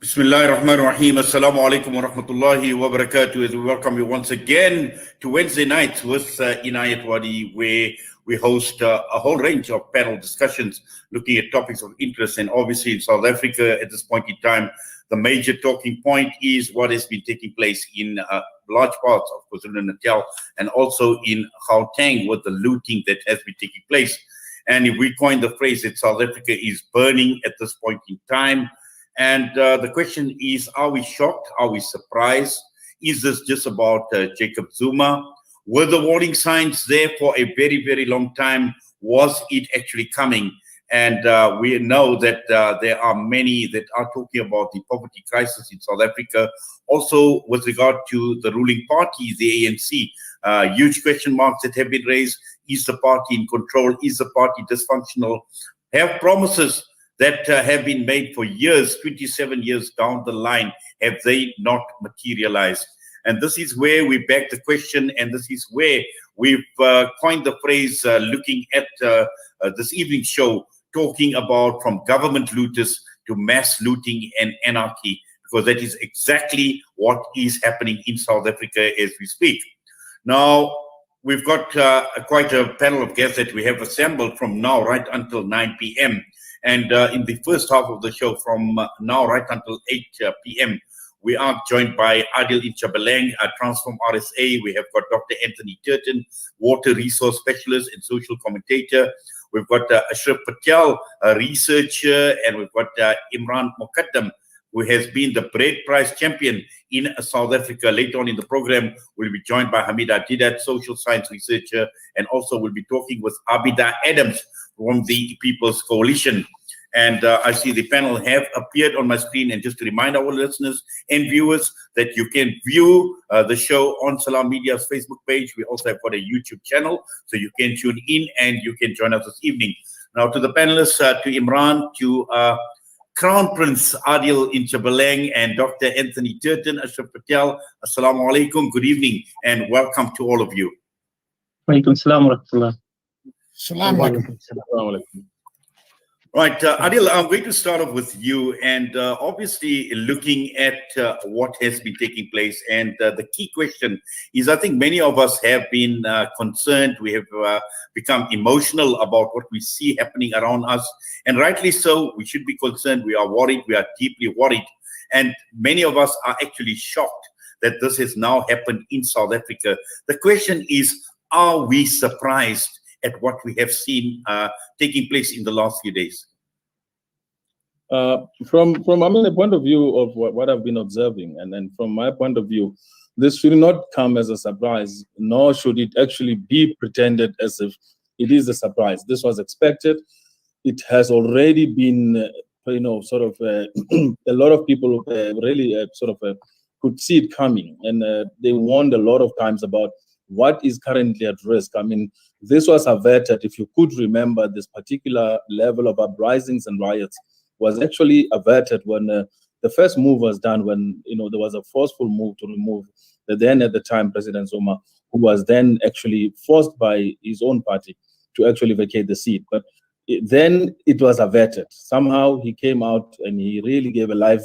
Bismillahirrahmanirrahim. Assalamu alaikum wa rahmatullahi wa barakatuh. As we welcome you once again to Wednesday nights with Inayet Wadee, where we host a whole range of panel discussions looking at topics of interest. And obviously in South Africa at this point in time, the major talking point is what has been taking place in large parts of KwaZulu-Natal and also in Gauteng with the looting that has been taking place. And if we coin the phrase that South Africa is burning at this point in time, and the question is, are we shocked? Are we surprised? Is this just about Jacob Zuma? Were the warning signs there for a very, very long time? Was it actually coming? And we know that there are many that are talking about the poverty crisis in South Africa. Also, with regard to the ruling party, the ANC, huge question marks that have been raised. Is the party in control? Is the party dysfunctional? Have promises that have been made for years, 27 years down the line, have they not materialized? And this is where we beg the question, and this is where we've coined the phrase, looking at this evening's show, talking about from government looters to mass looting and anarchy, because that is exactly what is happening in South Africa as we speak. Now, we've got quite a panel of guests that we have assembled from now right until 9 p.m. And in the first half of the show, from now right until 8 p.m., we are joined by Adil Nchabeleng, a Transform RSA. We have got Dr. Anthony Turton, water resource specialist and social commentator. We've got Ashraf Patel, a researcher, and we've got Imraahn Mukaddam, who has been the bread prize champion in South Africa. Later on in the program, we'll be joined by Hameeda, Deedat, social science researcher, and also we'll be talking with Abeedah Adams from the People's Coalition. And I see the panel have appeared on my screen. And just to remind our listeners and viewers that you can view the show on Salam Media's Facebook page. We also have got a YouTube channel, so you can tune in and you can join us this evening. Now to the panelists, to Imraahn, to Crown Prince Adil Nchabeleng and Dr. Anthony Turton, Ashraf Patel, Assalamu alaikum, good evening, and welcome to all of you. Walaikum salam wa rahmatullah. Right, Adil, I'm going to start off with you, and obviously looking at what has been taking place. And the key question is, I think many of us have been concerned. We have become emotional about what we see happening around us. And rightly so, we should be concerned. We are worried. We are deeply worried. And many of us are actually shocked that this has now happened in South Africa. The question is, are we surprised at what we have seen taking place in the last few days? From the point of view of what I've been observing, and then from my point of view, this should not come as a surprise, nor should it actually be pretended as if it is a surprise. This was expected. It has already been, sort of a lot of people really could see it coming, and they warned a lot of times about what is currently at risk. I mean, this was averted. If you could remember, this particular level of uprisings and riots was actually averted when the first move was done, when there was a forceful move to remove the then at the time President Zuma, who was then actually forced by his own party to actually vacate the seat. But then it was averted. Somehow he came out and he really gave a live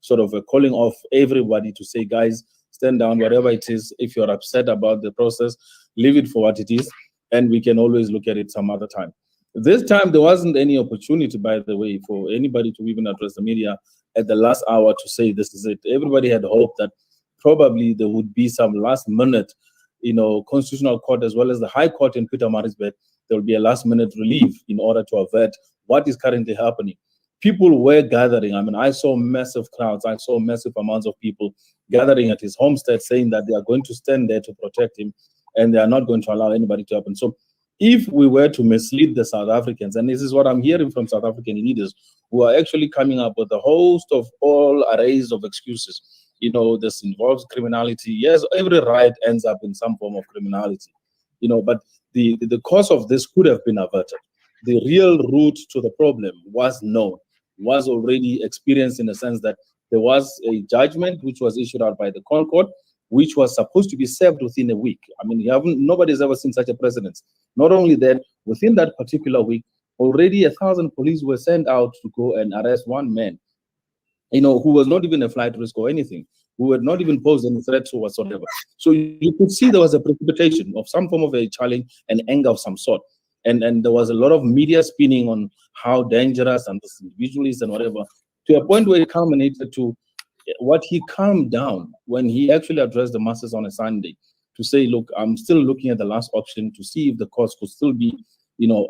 sort of a calling off everybody to say, guys, stand down, whatever it is. If you're upset about the process, leave it for what it is, and we can always look at it some other time. This time, there wasn't any opportunity, by the way, for anybody to even address the media at the last hour to say this is it. Everybody had hoped that probably there would be some last-minute, Constitutional Court as well as the High Court in Pietermaritzburg, there will be a last-minute relief in order to avert what is currently happening. People were gathering. I mean, I saw massive crowds. I saw massive amounts of people gathering at his homestead saying that they are going to stand there to protect him and they are not going to allow anybody to happen. So if we were to mislead the South Africans, and this is what I'm hearing from South African leaders who are actually coming up with a host of all arrays of excuses, this involves criminality. Yes, every riot ends up in some form of criminality, but the cause of this could have been averted. The real root to the problem was known, was already experienced in the sense that there was a judgment which was issued out by the Crown Court, which was supposed to be served within a week. I mean, nobody's ever seen such a precedent. Not only that, within that particular week, already 1,000 police were sent out to go and arrest one man who was not even a flight risk or anything, who had not even posed any threats or whatsoever. So you could see there was a precipitation of some form of a challenge and anger of some sort. And there was a lot of media spinning on how dangerous and this individual is and whatever, to a point where it culminated to what he calmed down when he actually addressed the masses on a Sunday to say, look, I'm still looking at the last option to see if the courts could still be,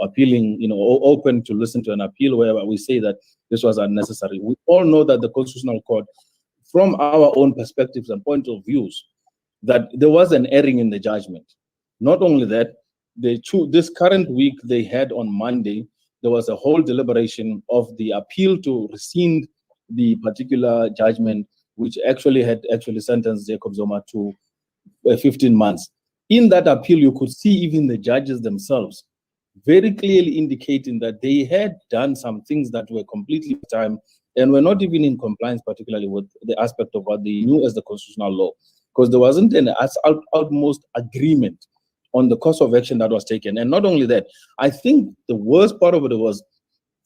appealing, open to listen to an appeal where we say that this was unnecessary. We all know that the Constitutional Court, from our own perspectives and point of views, that there was an erring in the judgment. Not only that, this current week they had on Monday, there was a whole deliberation of the appeal to rescind the particular judgment, which actually had sentenced Jacob Zuma to 15 months. In that appeal, you could see even the judges themselves very clearly indicating that they had done some things that were completely time and were not even in compliance, particularly with the aspect of what they knew as the constitutional law, because there wasn't an utmost agreement on the course of action that was taken. And not only that, I think the worst part of it was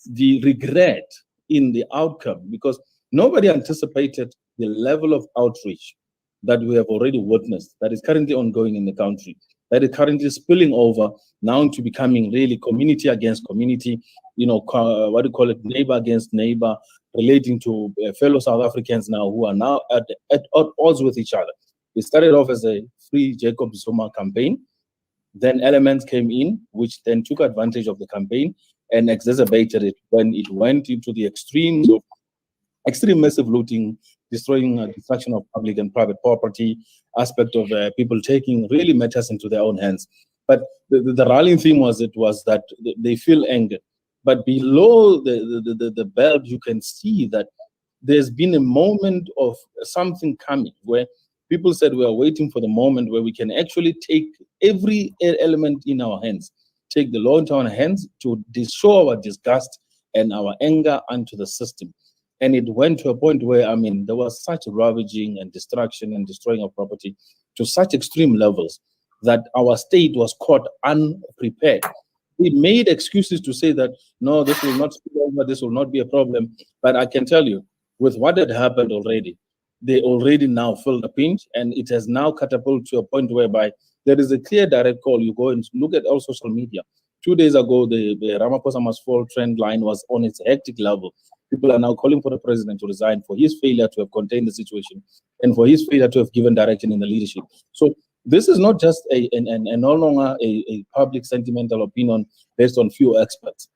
the regret in the outcome, because nobody anticipated the level of outreach that we have already witnessed, that is currently ongoing in the country, that is currently spilling over now to becoming really community against community, neighbor against neighbor, relating to fellow South Africans now who are now at odds with each other. It started off as a Free Jacob Zuma campaign. Then elements came in, which then took advantage of the campaign and exacerbated it when it went into the extremes of extreme massive looting, destruction of public and private property, aspect of people taking really matters into their own hands. But the rallying theme was that they feel anger. But below the belt, you can see that there's been a moment of something coming where people said we are waiting for the moment where we can actually take every element in our hands, take the law into our hands to show our disgust and our anger unto the system. And it went to a point where, there was such ravaging and destruction and destroying of property to such extreme levels that our state was caught unprepared. We made excuses to say that, no, this will not spill over, this will not be a problem. But I can tell you, with what had happened already, they already now feel the pinch, and it has now catapulted to a point whereby there is a clear direct call. You go and look at all social media. 2 days ago, the Ramaphosa must fall trend line was on its hectic level. People are now calling for the president to resign for his failure to have contained the situation and for his failure to have given direction in the leadership. So this is not just no longer a public sentimental opinion based on few experts.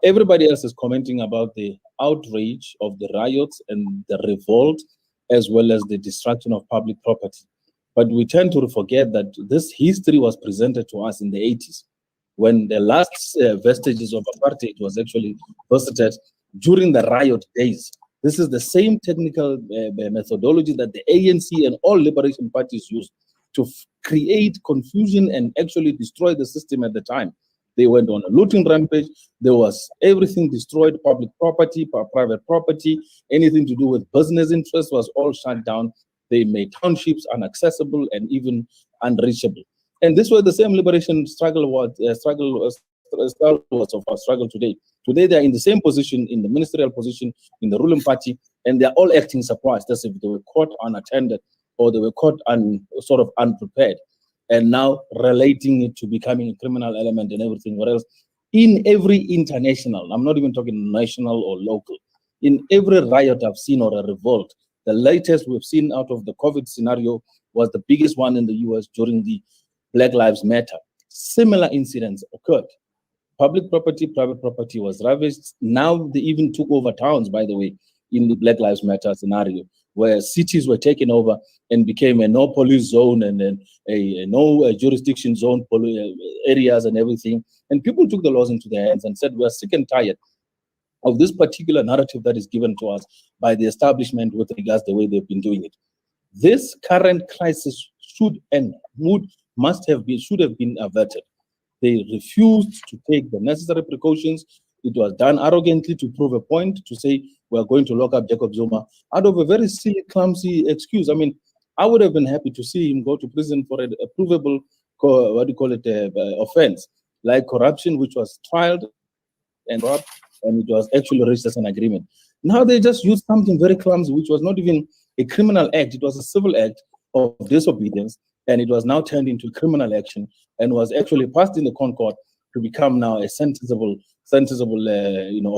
Everybody else is commenting about the outrage of the riots and the revolt, as well as the destruction of public property. But we tend to forget that this history was presented to us in the 80s, when the last vestiges of apartheid was actually visited during the riot days. This is the same technical methodology that the ANC and all liberation parties used to create confusion and actually destroy the system at the time. They went on a looting rampage. There was everything destroyed, public property, private property, anything to do with business interests was all shut down. They made townships inaccessible and even unreachable. And this was the same liberation struggle of our struggle today. Today, they are in the same position, in the ministerial position, in the ruling party, and they're all acting surprised as if they were caught unattended or they were caught sort of unprepared. And now relating it to becoming a criminal element and everything, what else? In every international, I'm not even talking national or local, in every riot I've seen or a revolt, the latest we've seen out of the COVID scenario was the biggest one in the US during the Black Lives Matter. Similar incidents occurred. Public property, private property was ravaged. Now they even took over towns, by the way, in the Black Lives Matter scenario, where cities were taken over and became a no police zone and then a no jurisdiction zone areas and everything. And people took the laws into their hands and said, we are sick and tired of this particular narrative that is given to us by the establishment with regards to the way they've been doing it. This current crisis should have been averted. They refused to take the necessary precautions. It was done arrogantly to prove a point, to say we're going to lock up Jacob Zuma out of a very silly, clumsy excuse. I would have been happy to see him go to prison for a provable, offense, like corruption, which was trialed and it was actually reached as an agreement. Now they just used something very clumsy, which was not even a criminal act. It was a civil act of disobedience, and it was now turned into a criminal action and was actually passed in the Concord to become now a sentenciable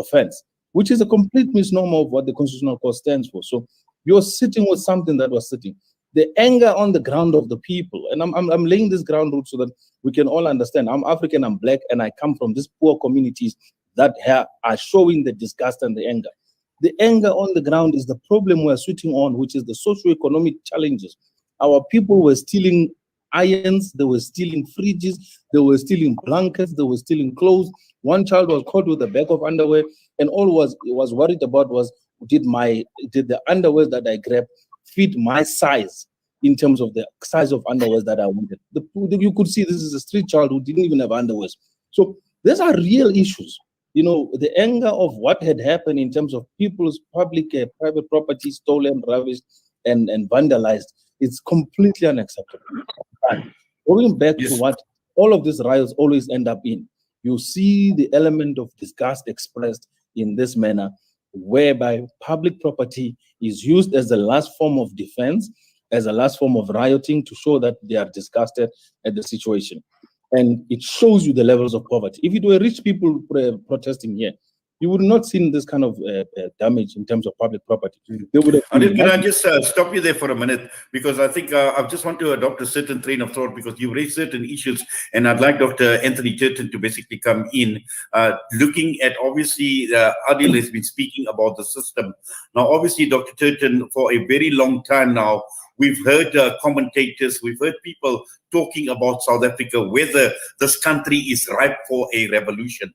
offense, which is a complete misnomer of what the Constitutional Court stands for. So you're sitting with something that was sitting. The anger on the ground of the people, and I'm laying this ground root so that we can all understand. I'm African, I'm black, and I come from these poor communities that are showing the disgust and the anger. The anger on the ground is the problem we're sitting on, which is the socio-economic challenges. Our people were stealing irons, they were stealing fridges, they were stealing blankets, they were stealing clothes. One child was caught with a bag of underwear, and all was worried about was, did the underwear that I grabbed fit my size in terms of the size of underwear that I wanted? You could see this is a street child who didn't even have underwear. So these are real issues. You know, the anger of what had happened in terms of people's private property stolen, ravished, and vandalized, it's completely unacceptable. But going back to what all of these riots always end up in, you see the element of disgust expressed in this manner, whereby public property is used as the last form of defense, as a last form of rioting to show that they are disgusted at the situation. And it shows you the levels of poverty. If it were rich people protesting here, you would not see this kind of damage in terms of public property. They would have. Adil, can I just stop you there for a minute? Because I think I just want to adopt a certain train of thought, because you raised certain issues, and I'd like Dr. Anthony Turton to basically come in, looking at, obviously, Adil has been speaking about the system. Now, obviously, Dr. Turton, for a very long time now, we've heard commentators, we've heard people talking about South Africa, whether this country is ripe for a revolution.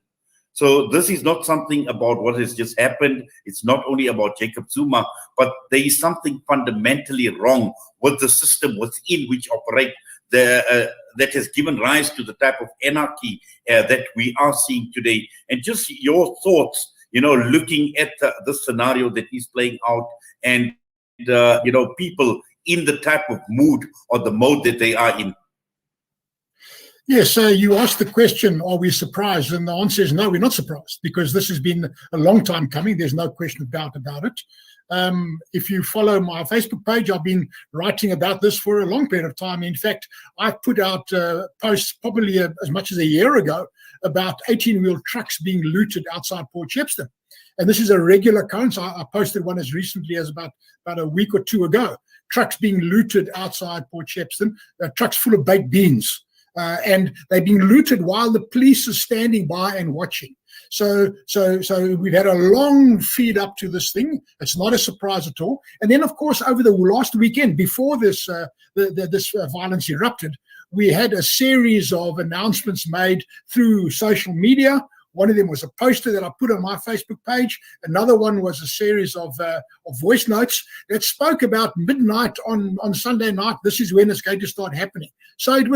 So this is not something about what has just happened. It's not only about Jacob Zuma, but there is something fundamentally wrong with the system within which operate that has given rise to the type of anarchy that we are seeing today. And just your thoughts, looking at the scenario that is playing out, and people in the type of mood or the mode that they are in. Yes, you asked the question, are we surprised? And the answer is no, we're not surprised, because this has been a long time coming. There's no question of doubt about it. If you follow my Facebook page, I've been writing about this for a long period of time. In fact, I put out posts probably as much as a year ago about 18-wheel trucks being looted outside Port Shepstone. And this is a regular occurrence. I posted one as recently as about a week or two ago. Trucks being looted outside Port Shepstone, trucks full of baked beans. And they're being looted while the police are standing by and watching. So we've had a long feed up to this thing. It's not a surprise at all. And then, of course, over the last weekend, before this this violence erupted, we had a series of announcements made through social media. One of them was a poster that I put on my Facebook page. Another one was a series of voice notes that spoke about midnight on Sunday night. This is when it's going to start happening. So it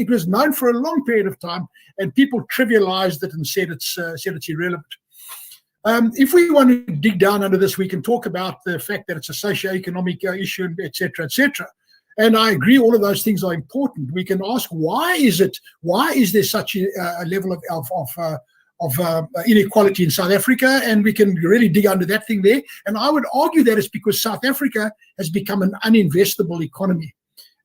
was known for a long period of time, and people trivialized it and said it's irrelevant. If we want to dig down under this, we can talk about the fact that it's a socio-economic issue, et cetera, et cetera. And I agree, all of those things are important. We can ask, why is there such a level of inequality in South Africa? And we can really dig under that thing there. And I would argue that it's because South Africa has become an uninvestable economy.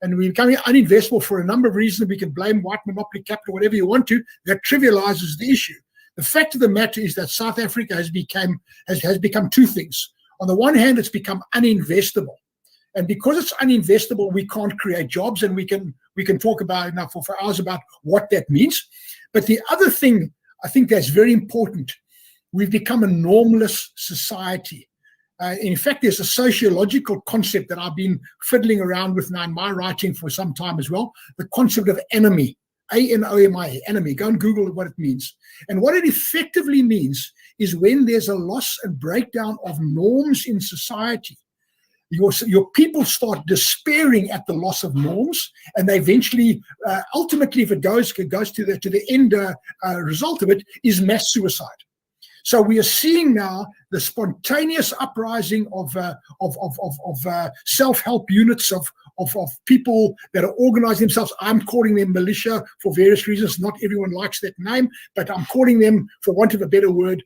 And we're becoming uninvestable for a number of reasons. We can blame white monopoly capital, whatever you want to. That trivializes the issue. The fact of the matter is that South Africa has become two things. On the one hand, it's become uninvestable. And because it's uninvestable, we can't create jobs. And we can talk about it now for hours about what that means. But the other thing, I think that's very important. We've become a normalist society. In fact, there's a sociological concept that I've been fiddling around with now in my writing for some time as well, the concept of enemy, A-N-O-M-I, enemy. Go and Google what it means. And what it effectively means is when there's a loss and breakdown of norms in society, your people start despairing at the loss of norms, and they eventually, ultimately, if it goes to the end result of it, is mass suicide. So we are seeing now the spontaneous uprising of self-help units, of people that are organizing themselves. I'm calling them militia for various reasons. Not everyone likes that name, but I'm calling them, for want of a better word,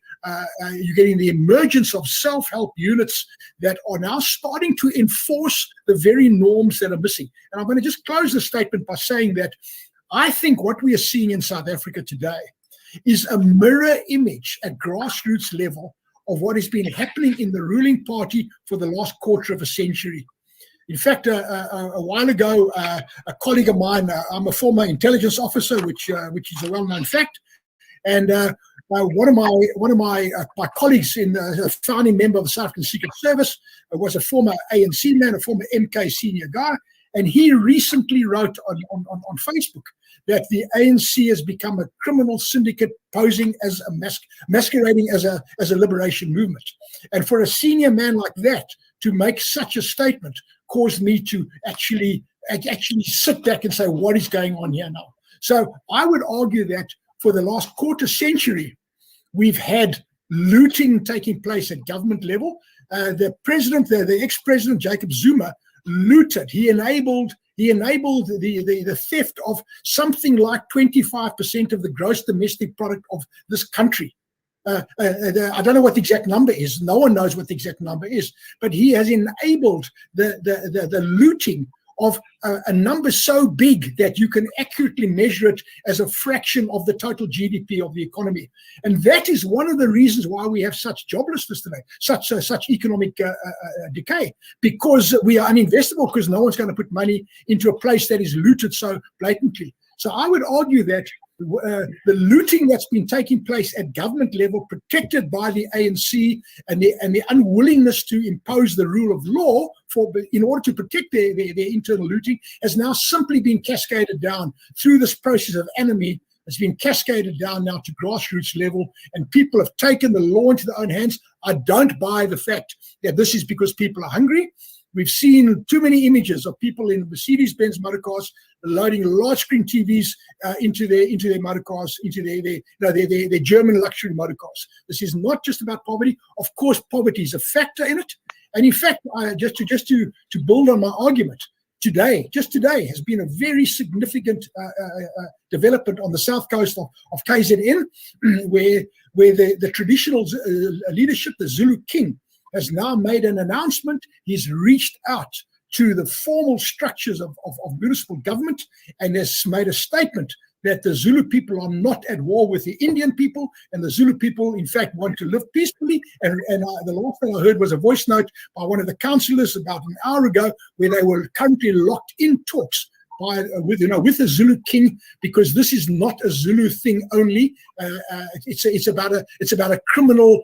you're getting the emergence of self-help units that are now starting to enforce the very norms that are missing. And I'm going to just close the statement by saying that I think what we are seeing in South Africa today is a mirror image at grassroots level of what has been happening in the ruling party for the last quarter of a century. In fact, a while ago, a colleague of mine, I'm a former intelligence officer, which is a well-known fact, and one of my colleagues, a founding member of the South African Secret Service, was a former ANC man, a former MK senior guy, and he recently wrote on Facebook that the ANC has become a criminal syndicate posing as a masquerading as a liberation movement. And for a senior man like that to make such a statement caused me to actually sit back and say, what is going on here now? So I would argue that for the last quarter century, we've had looting taking place at government level. The president, the ex-president Jacob Zuma, looted. He enabled the theft of something like 25% of the gross domestic product of this country. I don't know what the exact number is. No one knows what the exact number is, but he has enabled the looting of a number so big that you can accurately measure it as a fraction of the total GDP of the economy. And that is one of the reasons why we have such joblessness today, such economic decay, because we are uninvestable, because no one's going to put money into a place that is looted so blatantly. So I would argue that the looting that's been taking place at government level, protected by the ANC, and the unwillingness to impose the rule of law in order to protect their internal looting, has now simply been cascaded down through this process of enemy. It's been cascaded down now to grassroots level, and people have taken the law into their own hands. I don't buy the fact that this is because people are hungry. We've seen too many images of people in Mercedes-Benz motor cars loading large screen TVs into their motor cars, into their German luxury motor cars. This is not just about poverty. Of course, poverty is a factor in it. And in fact, just to build on my argument, just today has been a very significant development on the south coast of KZN, where the traditional leadership, the Zulu King, has now made an announcement. He's reached out to the formal structures of municipal government and has made a statement that the Zulu people are not at war with the Indian people, and the Zulu people, in fact, want to live peacefully. And the last thing I heard was a voice note by one of the councillors about an hour ago, where they were currently locked in talks with the Zulu King, because this is not a Zulu thing only. It's about a criminal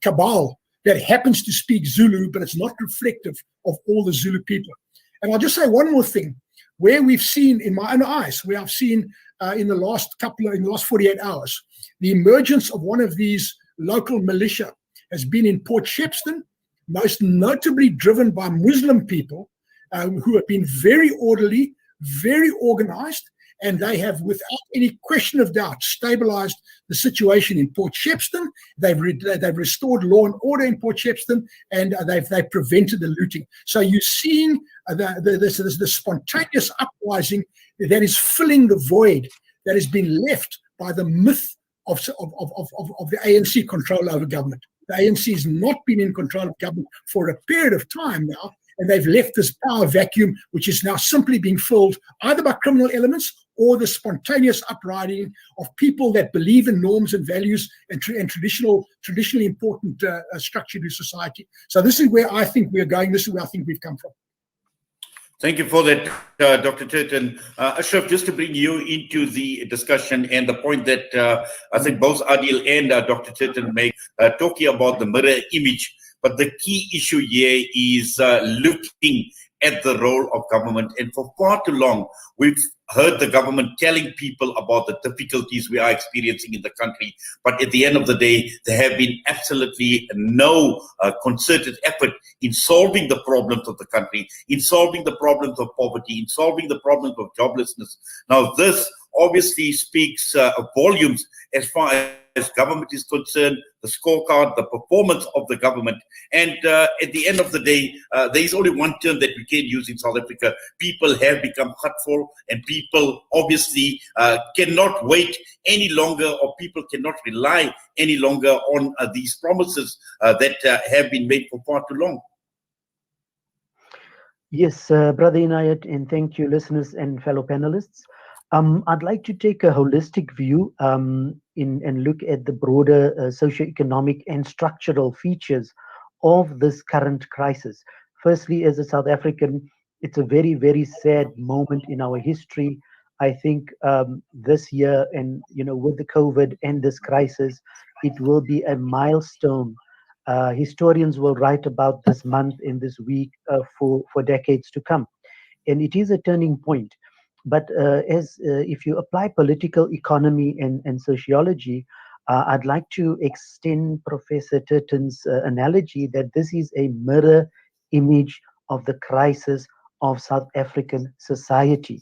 cabal that happens to speak Zulu, but it's not reflective of all the Zulu people. And I'll just say one more thing. Where we've seen, in my own eyes, where I've seen in the last 48 hours, the emergence of one of these local militia has been in Port Shepstone, most notably driven by Muslim people who have been very orderly, very organized, and they have, without any question of doubt, stabilized the situation in Port Shepstone. They've restored law and order in Port Shepstone, and they've prevented the looting. So you're seeing the spontaneous uprising that is filling the void that has been left by the myth of the ANC control over government. The ANC has not been in control of government for a period of time now, and they've left this power vacuum, which is now simply being filled either by criminal elements or the spontaneous uprising of people that believe in norms and values and traditionally important structure to society. So this is where I think we're going. This is where I think we've come from. Thank you for that, Dr. Turton. Ashraf, just to bring you into the discussion and the point that I think both Adil and Dr. Turton make, talking about the mirror image. But the key issue here is looking at the role of government. And for far too long, we've heard the government telling people about the difficulties we are experiencing in the country. But at the end of the day, there have been absolutely no concerted effort in solving the problems of the country, in solving the problems of poverty, in solving the problems of joblessness. Now, this obviously speaks volumes as far as government is concerned, the scorecard, the performance of the government. And at the end of the day, there is only one term that we can use in South Africa. People have become hurtful, and people obviously cannot wait any longer, or people cannot rely any longer on these promises that have been made for far too long. Yes, Brother Inayet, and thank you, listeners and fellow panelists. I'd like to take a holistic view and look at the broader socioeconomic and structural features of this current crisis. Firstly, as a South African, it's a very, very sad moment in our history. I think this year, and with the COVID and this crisis, it will be a milestone. Historians will write about this month and this week for decades to come. And it is a turning point. But if you apply political economy and sociology, I'd like to extend Professor Turton's analogy that this is a mirror image of the crisis of South African society.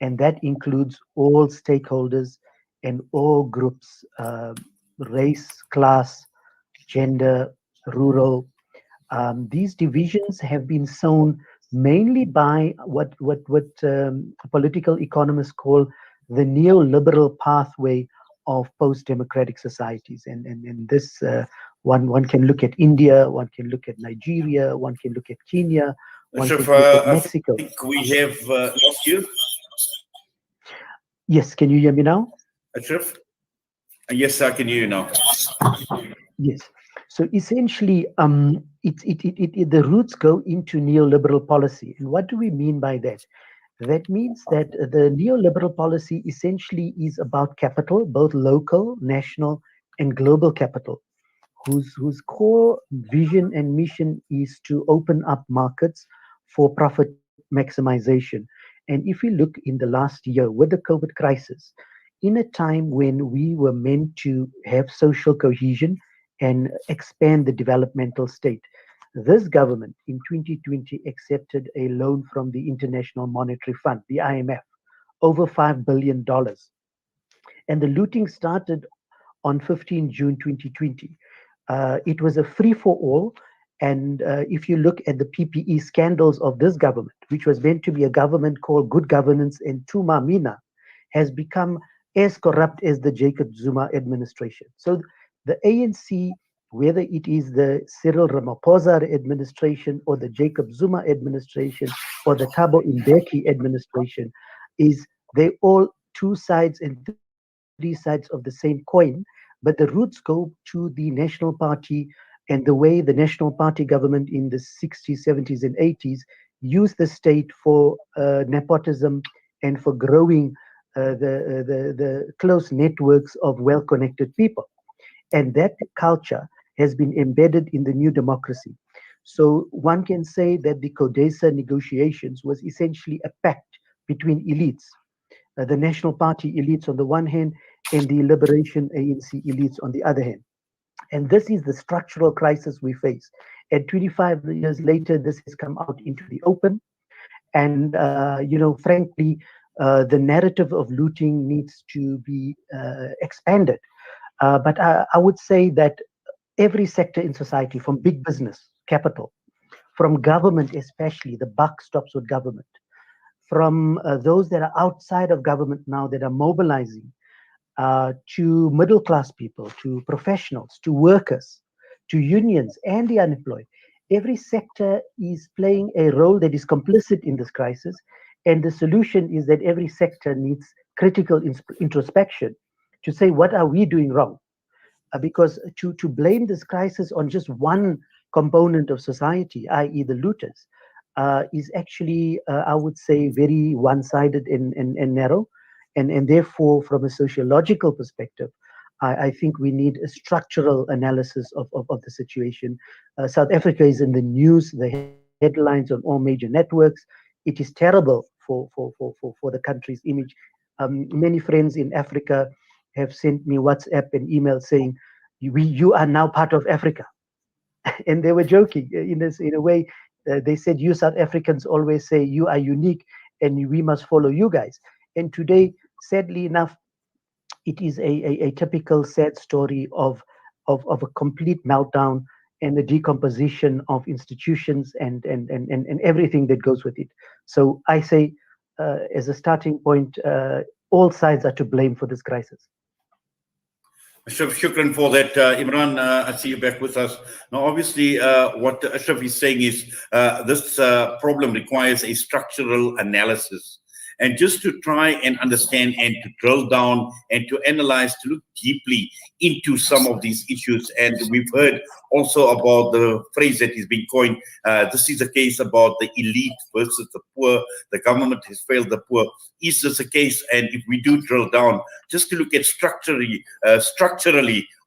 And that includes all stakeholders and all groups, race, class, gender, rural. These divisions have been sown mainly by what political economists call the neoliberal pathway of post-democratic societies. And this, one can look at India, one can look at Nigeria, one can look at Kenya, one Ashraf, can look at Mexico. I think we have lost you. Yes, can you hear me now? Ashraf? Yes, I can hear you now. Yes. So essentially, the roots go into neoliberal policy. And what do we mean by that? That means that the neoliberal policy essentially is about capital, both local, national, and global capital, whose core vision and mission is to open up markets for profit maximization. And if we look in the last year with the COVID crisis, in a time when we were meant to have social cohesion and expand the developmental state, this government in 2020 accepted a loan from the International Monetary Fund, the IMF, over $5 billion. And the looting started on 15 June 2020. It was a free-for-all. And if you look at the PPE scandals of this government, which was meant to be a government called Good Governance and Tuma Mina, has become as corrupt as the Jacob Zuma administration. So the ANC, whether it is the Cyril Ramaphosa administration or the Jacob Zuma administration or the Thabo Mbeki administration, they all two sides and three sides of the same coin, but the roots go to the National Party and the way the National Party government in the 60s, 70s, and 80s used the state for nepotism and for growing the close networks of well-connected people. And that culture has been embedded in the new democracy. So one can say that the CODESA negotiations was essentially a pact between elites, the National Party elites on the one hand, and the Liberation ANC elites on the other hand. And this is the structural crisis we face. And 25 years later, this has come out into the open. And, frankly, the narrative of looting needs to be expanded. But I would say that every sector in society, from big business, capital, from government especially, the buck stops with government, from those that are outside of government now that are mobilizing, to middle-class people, to professionals, to workers, to unions and the unemployed. Every sector is playing a role that is complicit in this crisis. And the solution is that every sector needs critical introspection to say, what are we doing wrong? Because to blame this crisis on just one component of society, i.e. the looters, is actually, I would say, very one-sided and narrow. And therefore, from a sociological perspective, I think we need a structural analysis of the situation. South Africa is in the news, the headlines on all major networks. It is terrible for the country's image. Many friends in Africa have sent me WhatsApp and email saying, you are now part of Africa. And they were joking in a way. They said, you South Africans always say you are unique and we must follow you guys. And today, sadly enough, it is a typical sad story of a complete meltdown and the decomposition of institutions and everything that goes with it. So I say, as a starting point, all sides are to blame for this crisis. Ashraf, shukran for that. Imraahn, I see you back with us. Now, obviously, what Ashraf is saying is this problem requires a structural analysis. And just to try and understand and to drill down and to analyze, to look deeply into some of these issues. And we've heard also about the phrase that is being coined. This is a case about the elite versus the poor. The government has failed the poor. Is this a case? And if we do drill down, just to look at structurally,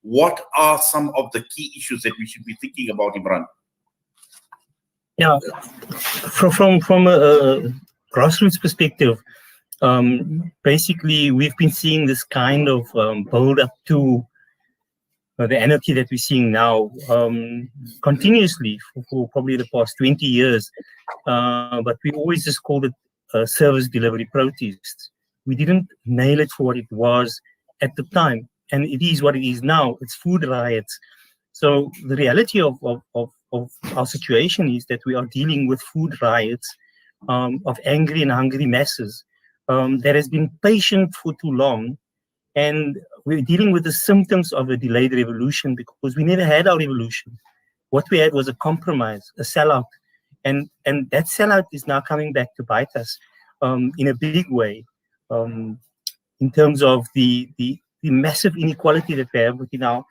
what are some of the key issues that we should be thinking about, Imraahn? Yeah, from a grassroots perspective, basically we've been seeing this kind of build up to the anarchy that we're seeing now continuously for probably the past 20 years. But we always just called it service delivery protests. We didn't nail it for what it was at the time, and it is what it is now. It's food riots. So the reality of our situation is that we are dealing with food riots of angry and hungry masses that has been patient for too long, and we're dealing with the symptoms of a delayed revolution because we never had our revolution. What we had was a compromise, a sellout, and that sellout is now coming back to bite us in a big way in terms of the massive inequality that we have within our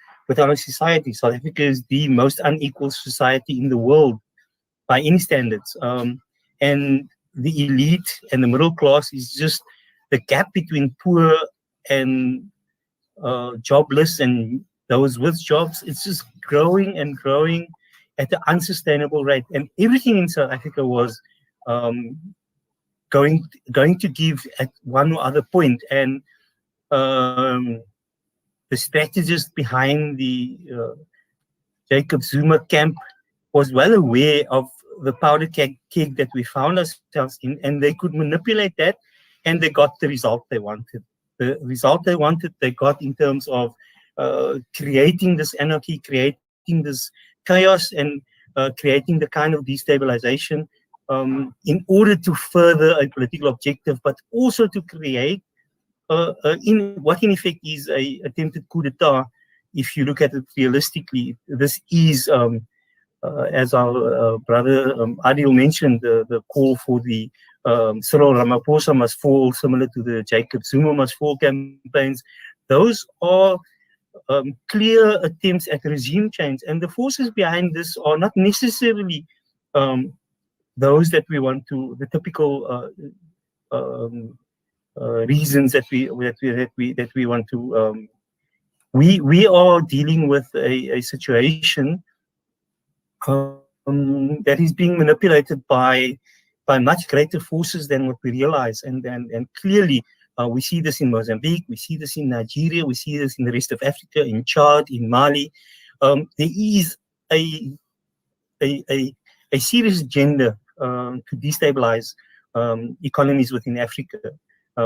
society. South Africa is the most unequal society in the world by any standards. And the elite and the middle class is just the gap between poor and jobless and those with jobs. It's just growing and growing at an unsustainable rate. And everything in South Africa was going to give at one or other point. And the strategist behind the Jacob Zuma camp was well aware of the powder keg that we found ourselves in, and they could manipulate that, and they got the result they wanted. The result they wanted, they got in terms of creating this anarchy, creating this chaos, and creating the kind of destabilization in order to further a political objective, but also to create in effect is a attempted coup d'etat. If you look at it realistically, this is as our brother Adil mentioned, the call for the Cyril Ramaphosa must fall, similar to the Jacob Zuma must fall campaigns. Those are clear attempts at regime change, and the forces behind this are not necessarily those that we want to, the typical reasons that we want to. We are dealing with a situation that is being manipulated by much greater forces than what we realize, and clearly we see this in Mozambique, we see this in Nigeria, we see this in the rest of Africa, in Chad, in Mali. There is a serious agenda to destabilize economies within Africa.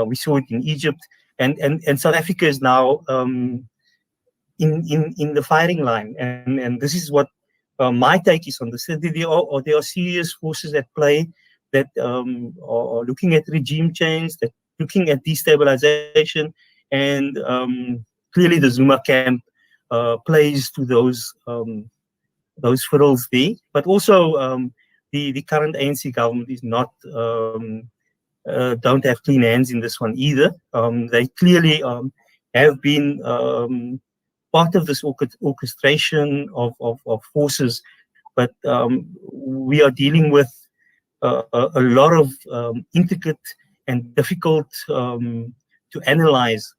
We saw it in Egypt, and South Africa is now in the firing line, and this is what my take is on this. There are serious forces at play that are looking at regime change, that looking at destabilization, and clearly the Zuma camp plays to those fiddles there. But also the current ANC government is not don't have clean hands in this one either. They clearly have been part of this orchestration of forces, but we are dealing with a lot of intricate and difficult to analyze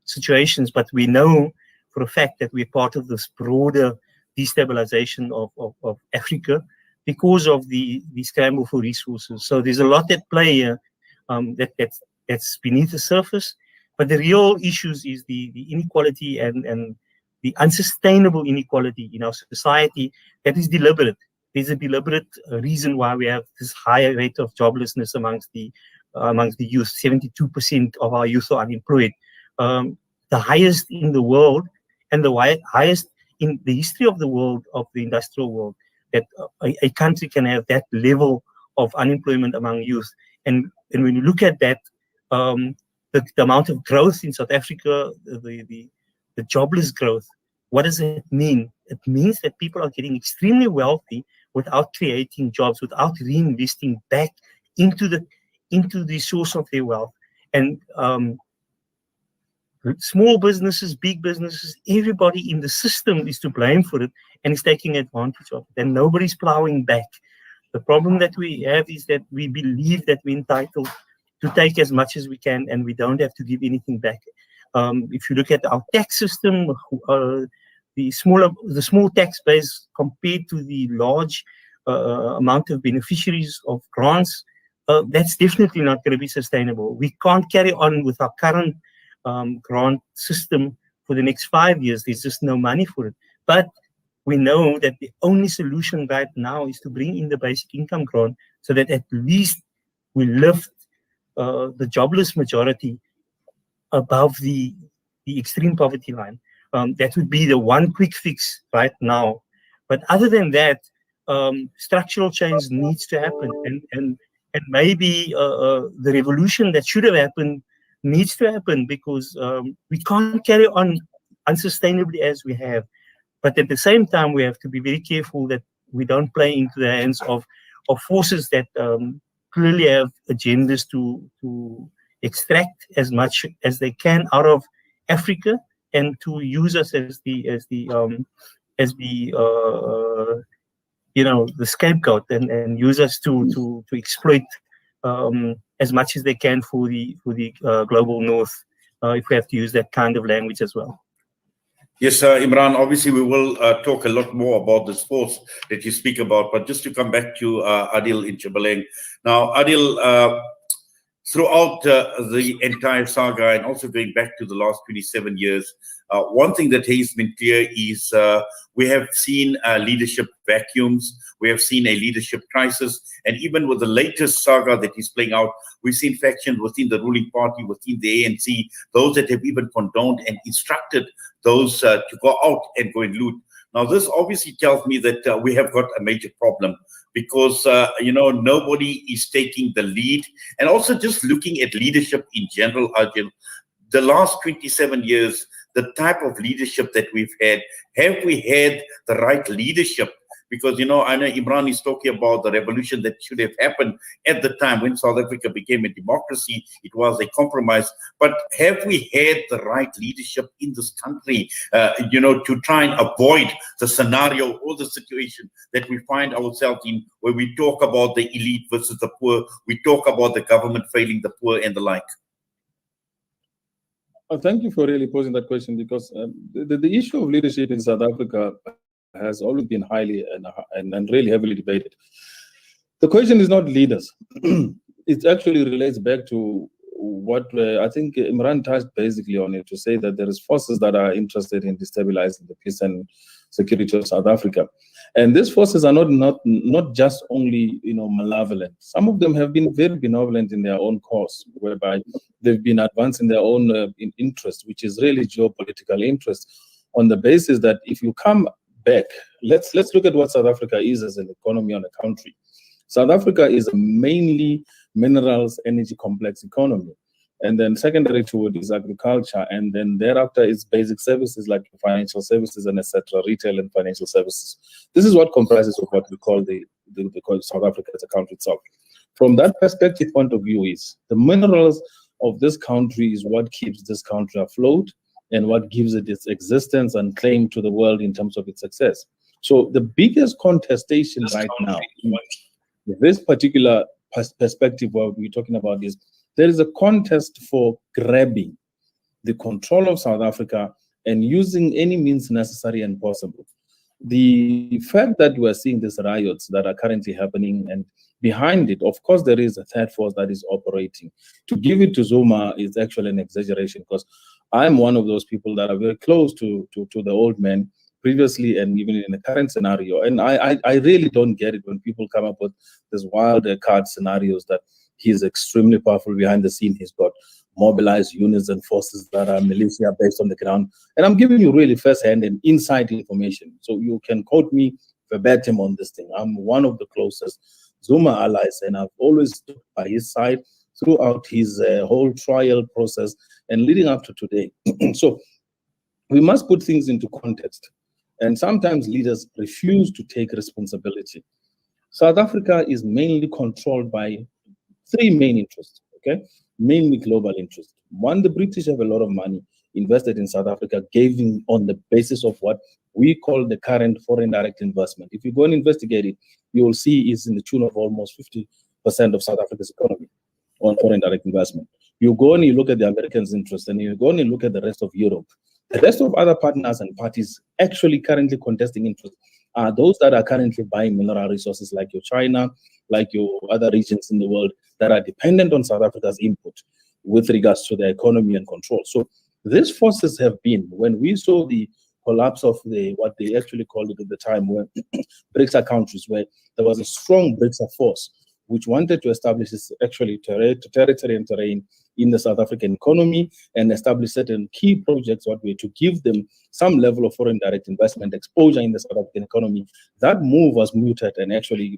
situations, but we know for a fact that we're part of this broader destabilization of Africa because of the scramble for resources. So there's a lot at play here that's beneath the surface. But the real issues is the inequality and the unsustainable inequality in our society that is deliberate. There's a deliberate reason why we have this higher rate of joblessness amongst the youth. 72% of our youth are unemployed. the highest in the world and the highest in the history of the world, of the industrial world, that a country can have that level of unemployment among youth. And when you look at that, the amount of growth in South Africa, the jobless growth, what does it mean? It means that people are getting extremely wealthy without creating jobs, without reinvesting back into the source of their wealth. And small businesses, big businesses, everybody in the system is to blame for it and is taking advantage of it. And nobody's plowing back. The problem that we have is that we believe that we're entitled to take as much as we can, and we don't have to give anything back. If you look at our tax system, the small tax base compared to the large amount of beneficiaries of grants, that's definitely not going to be sustainable. We can't carry on with our current grant system for the next 5 years. There's just no money for it. But we know that the only solution right now is to bring in the basic income grant, so that at least we lift the jobless majority above the extreme poverty line. That would be the one quick fix right now. But other than that, structural change needs to happen, and maybe the revolution that should have happened needs to happen, because we can't carry on unsustainably as we have. But at the same time, we have to be very careful that we don't play into the hands of forces that clearly have agendas to extract as much as they can out of Africa, and to use us as the scapegoat, and use us to exploit as much as they can for the global north, if we have to use that kind of language as well. Yes, Imraahn, obviously we will talk a lot more about this force that you speak about, but just to come back to Adil in Nchabeleng. Now, Adil, throughout the entire saga, and also going back to the last 27 years, one thing that has been clear is we have seen leadership vacuums, we have seen a leadership crisis, and even with the latest saga that is playing out, we've seen factions within the ruling party, within the ANC, those that have even condoned and instructed those to go out and go and loot. Now, this obviously tells me that we have got a major problem, because nobody is taking the lead. And also just looking at leadership in general, Adil, the last 27 years, the type of leadership that we've had, have we had the right leadership? Because, I know Imraahn is talking about the revolution that should have happened at the time when South Africa became a democracy. It was a compromise. But have we had the right leadership in this country, to try and avoid the scenario or the situation that we find ourselves in, where we talk about the elite versus the poor, we talk about the government failing the poor and the like? Thank you for really posing that question, because the issue of leadership in South Africa has always been highly and really heavily debated. The question is not leaders. It actually relates back to what I think Imraahn touched basically on it, to say that there is forces that are interested in destabilizing the peace and security of South Africa. And these forces are not just only malevolent. Some of them have been very benevolent in their own cause, whereby they've been advancing their own interest, which is really geopolitical interest, on the basis that if you come back, let's look at what South Africa is as an economy on a country. South Africa is a mainly minerals, energy complex economy. And then secondary to it is agriculture. And then thereafter is basic services like financial services and etc., retail and financial services. This is what comprises of what we call the South Africa as a country itself. From that perspective point of view, is the minerals of this country is what keeps this country afloat and what gives it its existence and claim to the world in terms of its success. So the biggest contestation right now, this particular perspective what we're talking about, is there is a contest for grabbing the control of South Africa and using any means necessary and possible. The fact that we are seeing these riots that are currently happening, and behind it, of course, there is a third force that is operating. To give it to Zuma is actually an exaggeration, because I'm one of those people that are very close to the old man previously and even in the current scenario. And I really don't get it when people come up with this wild card scenarios that he's extremely powerful behind the scene. He's got mobilize units and forces that are militia based on the ground. And I'm giving you really first-hand and inside information. So you can quote me verbatim on this thing. I'm one of the closest Zuma allies, and I've always stood by his side throughout his whole trial process and leading up to today. So we must put things into context. And sometimes leaders refuse to take responsibility. South Africa is mainly controlled by three main interests, okay? Mainly global interests. One, the British have a lot of money invested in South Africa, giving on the basis of what we call the current foreign direct investment. If you go and investigate it, you will see it's in the tune of almost 50% of South Africa's economy on foreign direct investment. You go and you look at the Americans' interest, and you go and you look at the rest of Europe. The rest of other partners and parties actually currently contesting interest are those that are currently buying mineral resources, like your China, like your other regions in the world that are dependent on South Africa's input with regards to the economy and control. So these forces have been, when we saw the collapse of what they actually called it at the time, where BRICS countries, where there was a strong BRICS force which wanted to establish this actually territory and terrain in the South African economy and establish certain key projects, what way to give them some level of foreign direct investment exposure in the South African economy. That move was muted and actually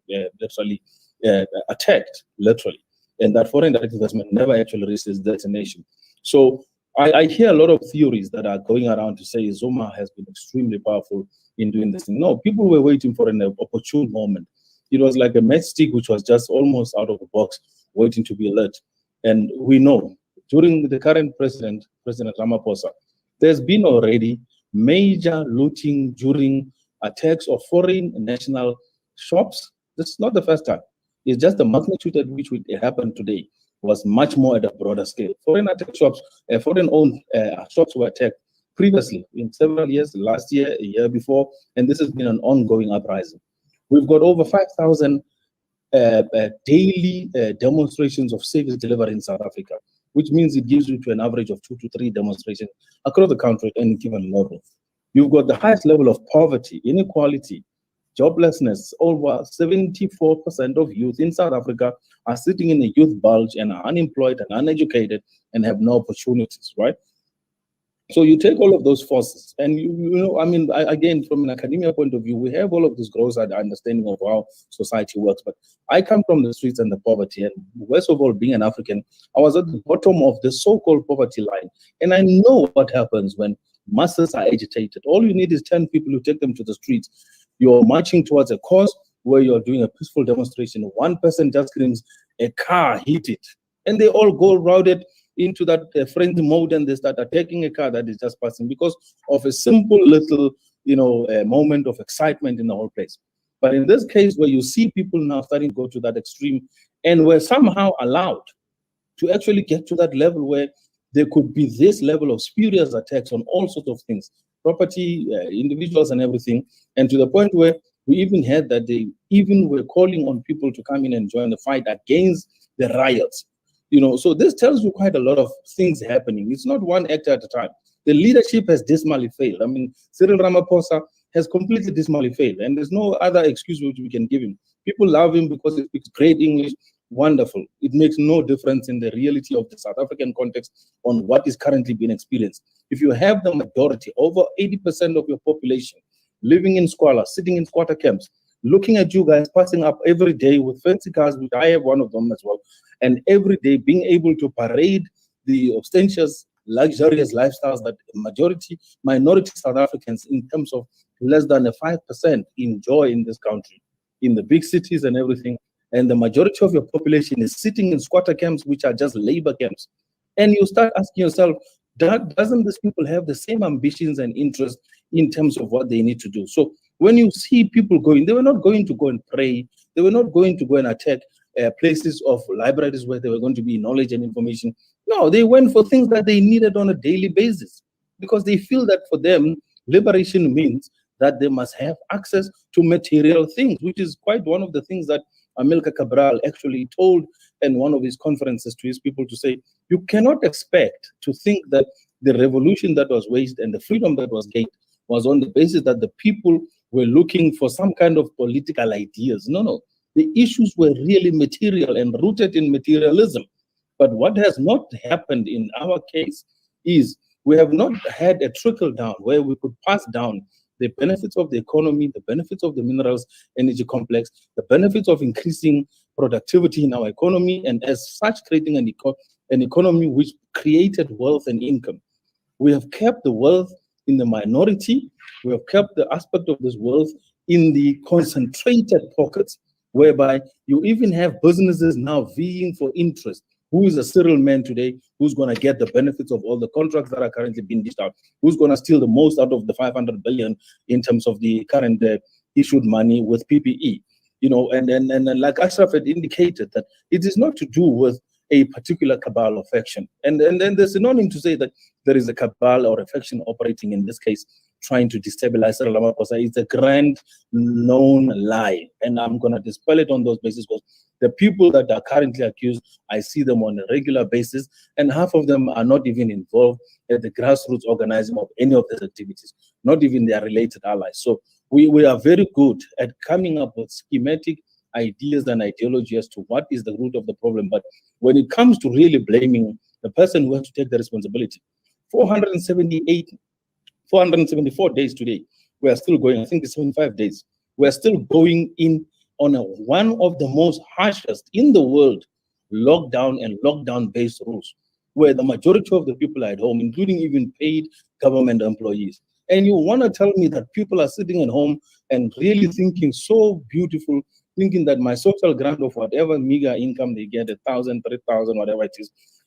attacked, literally. And that foreign direct investment never actually reached its destination. So I hear a lot of theories that are going around to say Zuma has been extremely powerful in doing this thing. No, people were waiting for an opportune moment. It was like a matchstick which was just almost out of the box, waiting to be lit. And we know during the current President Ramaphosa, there's been already major looting during attacks of foreign national shops. This is not the first time. It's just the magnitude at which it happened today was much more at a broader scale. Foreign attack shops, foreign-owned shops were attacked previously in several years, last year, a year before, and this has been an ongoing uprising. We've got over 5,000 daily demonstrations of service delivery in South Africa, which means it gives you to an average of 2 to 3 demonstrations across the country at any given level. You've got the highest level of poverty, inequality, joblessness. Over 74% of youth in South Africa are sitting in a youth bulge and are unemployed and uneducated and have no opportunities, right? So you take all of those forces, and you know, I mean, again, from an academia point of view, we have all of this gross understanding of how society works. But I come from the streets and the poverty, and worst of all, being an African, I was at the bottom of the so-called poverty line, and I know what happens when masses are agitated. All you need is 10 people who take them to the streets. You're marching towards a cause where you're doing a peaceful demonstration. One person just screams, "A car hit it," and they all go routed into that frenzy mode, and they start attacking a car that is just passing because of a simple little, moment of excitement in the whole place. But in this case, where you see people now starting to go to that extreme, and we're somehow allowed to actually get to that level where there could be this level of spurious attacks on all sorts of things, property, individuals, and everything, and to the point where we even had that they even were calling on people to come in and join the fight against the riots. So this tells you quite a lot of things happening. It's not one actor at a time. The leadership has dismally failed. I mean, Cyril Ramaphosa has completely dismally failed, and there's no other excuse which we can give him. People love him because he speaks great English. Wonderful. It makes no difference in the reality of the South African context on what is currently being experienced. If you have the majority, over 80% of your population, living in squalor, sitting in squatter camps, looking at you guys passing up every day with fancy cars, which I have one of them as well, and every day being able to parade the ostentatious, luxurious lifestyles that minority South Africans, in terms of less than a 5%, enjoy in this country, in the big cities and everything. And the majority of your population is sitting in squatter camps, which are just labor camps. And you start asking yourself, doesn't these people have the same ambitions and interests in terms of what they need to do? So when you see people going, they were not going to go and pray. They were not going to go and attack places of libraries where there were going to be knowledge and information. No, they went for things that they needed on a daily basis because they feel that for them, liberation means that they must have access to material things, which is quite one of the things that Amilcar Cabral actually told in one of his conferences to his people, to say, you cannot expect to think that the revolution that was waged and the freedom that was gained was on the basis that the people were looking for some kind of political ideas. No. The issues were really material and rooted in materialism. But what has not happened in our case is we have not had a trickle down where we could pass down the benefits of the economy, the benefits of the minerals energy complex, the benefits of increasing productivity in our economy, and as such creating an economy which created wealth and income. We have kept the wealth in the minority. We have kept the aspect of this wealth in the concentrated pockets, whereby you even have businesses now vying for interest. Who is a serial man today? Who's going to get the benefits of all the contracts that are currently being dished out? Who's going to steal the most out of the 500 billion in terms of the current issued money with PPE? You know, and like Ashraf had indicated, that it is not to do with a particular cabal or faction. And then there's no need to say that there is a cabal or a faction operating in this case, trying to destabilize Cyril Ramaphosa. It's a grand known lie. And I'm going to dispel it on those bases, because the people that are currently accused, I see them on a regular basis, and half of them are not even involved at the grassroots organizing of any of these activities, not even their related allies. So we are very good at coming up with schematic ideas and ideology as to what is the root of the problem. But when it comes to really blaming the person who has to take the responsibility, 474 days today, we are still going, I think it's 75 days, we are still going in on one of the most harshest in the world lockdown and lockdown-based rules, where the majority of the people are at home, including even paid government employees. And you want to tell me that people are sitting at home and really thinking so beautiful, thinking that my social grant of whatever meager income they get, 1,000, 3,000, whatever it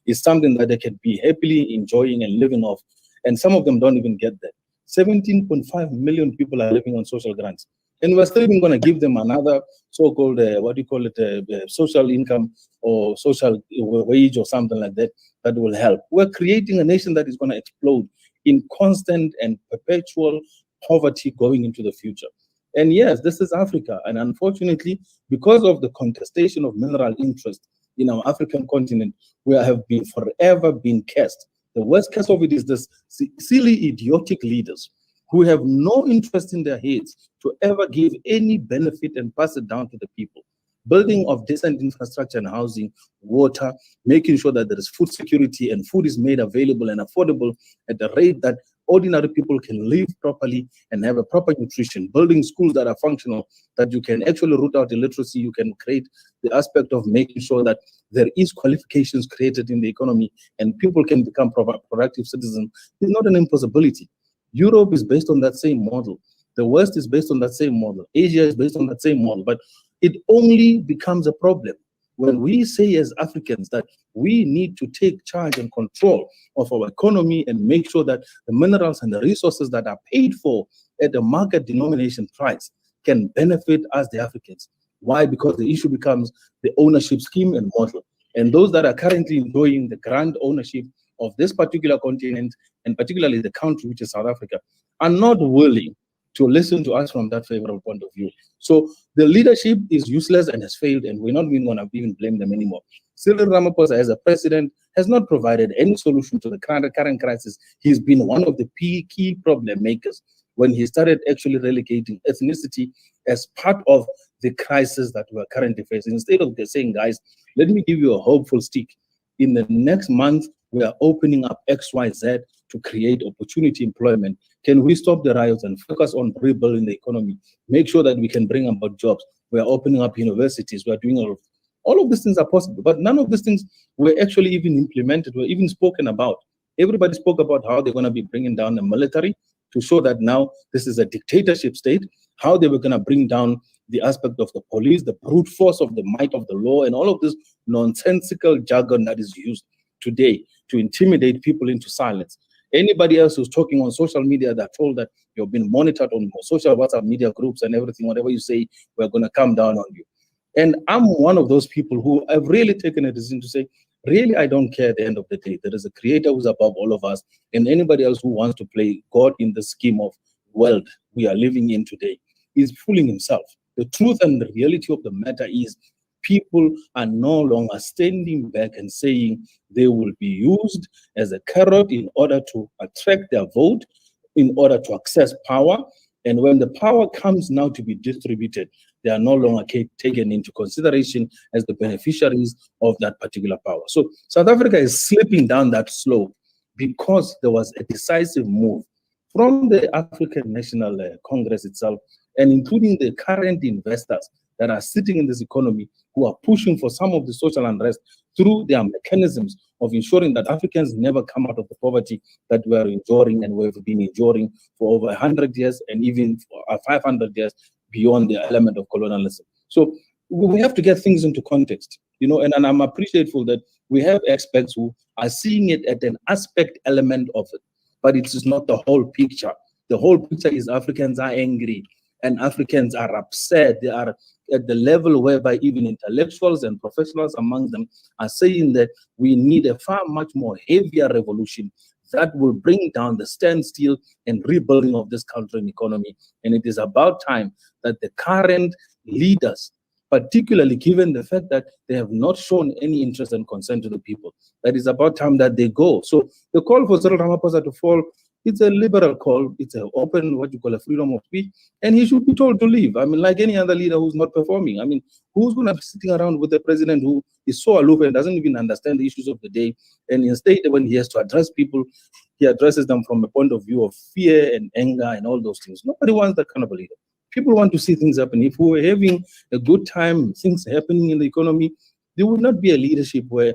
is something that they can be happily enjoying and living off. And some of them don't even get that. 17.5 million people are living on social grants. And we're still even going to give them another so-called, social income or social wage or something like that, that will help. We're creating a nation that is going to explode in constant and perpetual poverty going into the future. And yes, this is Africa. And unfortunately, because of the contestation of mineral interest in our African continent, we have been forever been cast. The worst case of it is this silly, idiotic leaders who have no interest in their heads to ever give any benefit and pass it down to the people. Building of decent infrastructure and housing, water, making sure that there is food security and food is made available and affordable at the rate that ordinary people can live properly and have a proper nutrition, building schools that are functional, that you can actually root out illiteracy, you can create the aspect of making sure that there is qualifications created in the economy and people can become productive citizens. It's not an impossibility. Europe is based on that same model. The West is based on that same model. Asia is based on that same model. But it only becomes a problem when we say as Africans that we need to take charge and control of our economy and make sure that the minerals and the resources that are paid for at the market denomination price can benefit us, the Africans. Why? Because the issue becomes the ownership scheme and model. And those that are currently enjoying the grand ownership of this particular continent, and particularly the country, which is South Africa, are not willing to listen to us from that favorable point of view. So the leadership is useless and has failed, and we're not even going to even blame them anymore. Cyril Ramaphosa, as a president, has not provided any solution to the current crisis. He's been one of the key problem makers when he started actually relegating ethnicity as part of the crisis that we're currently facing. Instead of saying, guys, let me give you a hopeful stick. In the next month, we are opening up XYZ to create opportunity employment. Can we stop the riots and focus on rebuilding the economy? Make sure that we can bring about jobs. We are opening up universities. We are doing all of these things are possible, but none of these things were actually even implemented, were even spoken about. Everybody spoke about how they're going to be bringing down the military to show that now this is a dictatorship state, how they were going to bring down the aspect of the police, the brute force of the might of the law, and all of this nonsensical jargon that is used today to intimidate people into silence. Anybody else who's talking on social media that told that you've been monitored on social WhatsApp media groups and everything, whatever you say, we're going to come down on you. And I'm one of those people who have really taken a decision to say, really, I don't care at the end of the day. There is a creator who's above all of us, and anybody else who wants to play God in the scheme of world we are living in today is fooling himself. The truth and the reality of the matter is people are no longer standing back and saying they will be used as a carrot in order to attract their vote, in order to access power, And when the power comes now to be distributed, they are no longer taken into consideration as the beneficiaries of that particular power. So South Africa is slipping down that slope because there was a decisive move from the African National Congress itself, and including the current investors that are sitting in this economy who are pushing for some of the social unrest through their mechanisms of ensuring that Africans never come out of the poverty that we are enduring and we've been enduring for over 100 years and even for 500 years beyond the element of colonialism. So we have to get things into context, you know, and I'm appreciative that we have experts who are seeing it at an aspect element of it, but it is not the whole picture. The whole picture is Africans are angry and Africans are upset. They are at the level whereby even intellectuals and professionals among them are saying that we need a far much more heavier revolution that will bring down the standstill and rebuilding of this country and economy. And it is about time that the current leaders, particularly given the fact that they have not shown any interest and concern to the people, that is about time that they go. So the call for Cyril Ramaphosa to fall, it's a liberal call. It's an open, what you call a freedom of speech, and he should be told to leave. I mean, like any other leader who's not performing. I mean, who's going to be sitting around with a president who is so aloof and doesn't even understand the issues of the day? And instead, when he has to address people, he addresses them from a point of view of fear and anger and all those things. Nobody wants that kind of a leader. People want to see things happen. If we were having a good time, things happening in the economy, there would not be a leadership where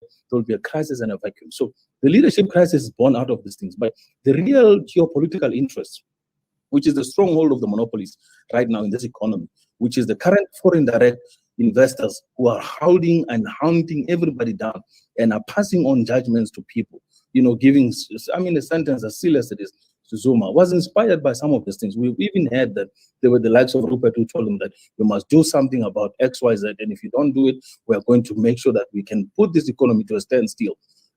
there will be a crisis and a vacuum. So the leadership crisis is born out of these things. But the real geopolitical interest, which is the stronghold of the monopolies right now in this economy, which is the current foreign direct investors who are holding and hunting everybody down and are passing on judgments to people, you know, giving, I mean, a sentence as silly as it is to Zuma was inspired by some of these things. We've even heard that there were the likes of Rupert who told him that you must do something about X, Y, Z, and if you don't do it, we're going to make sure that we can put this economy to a standstill.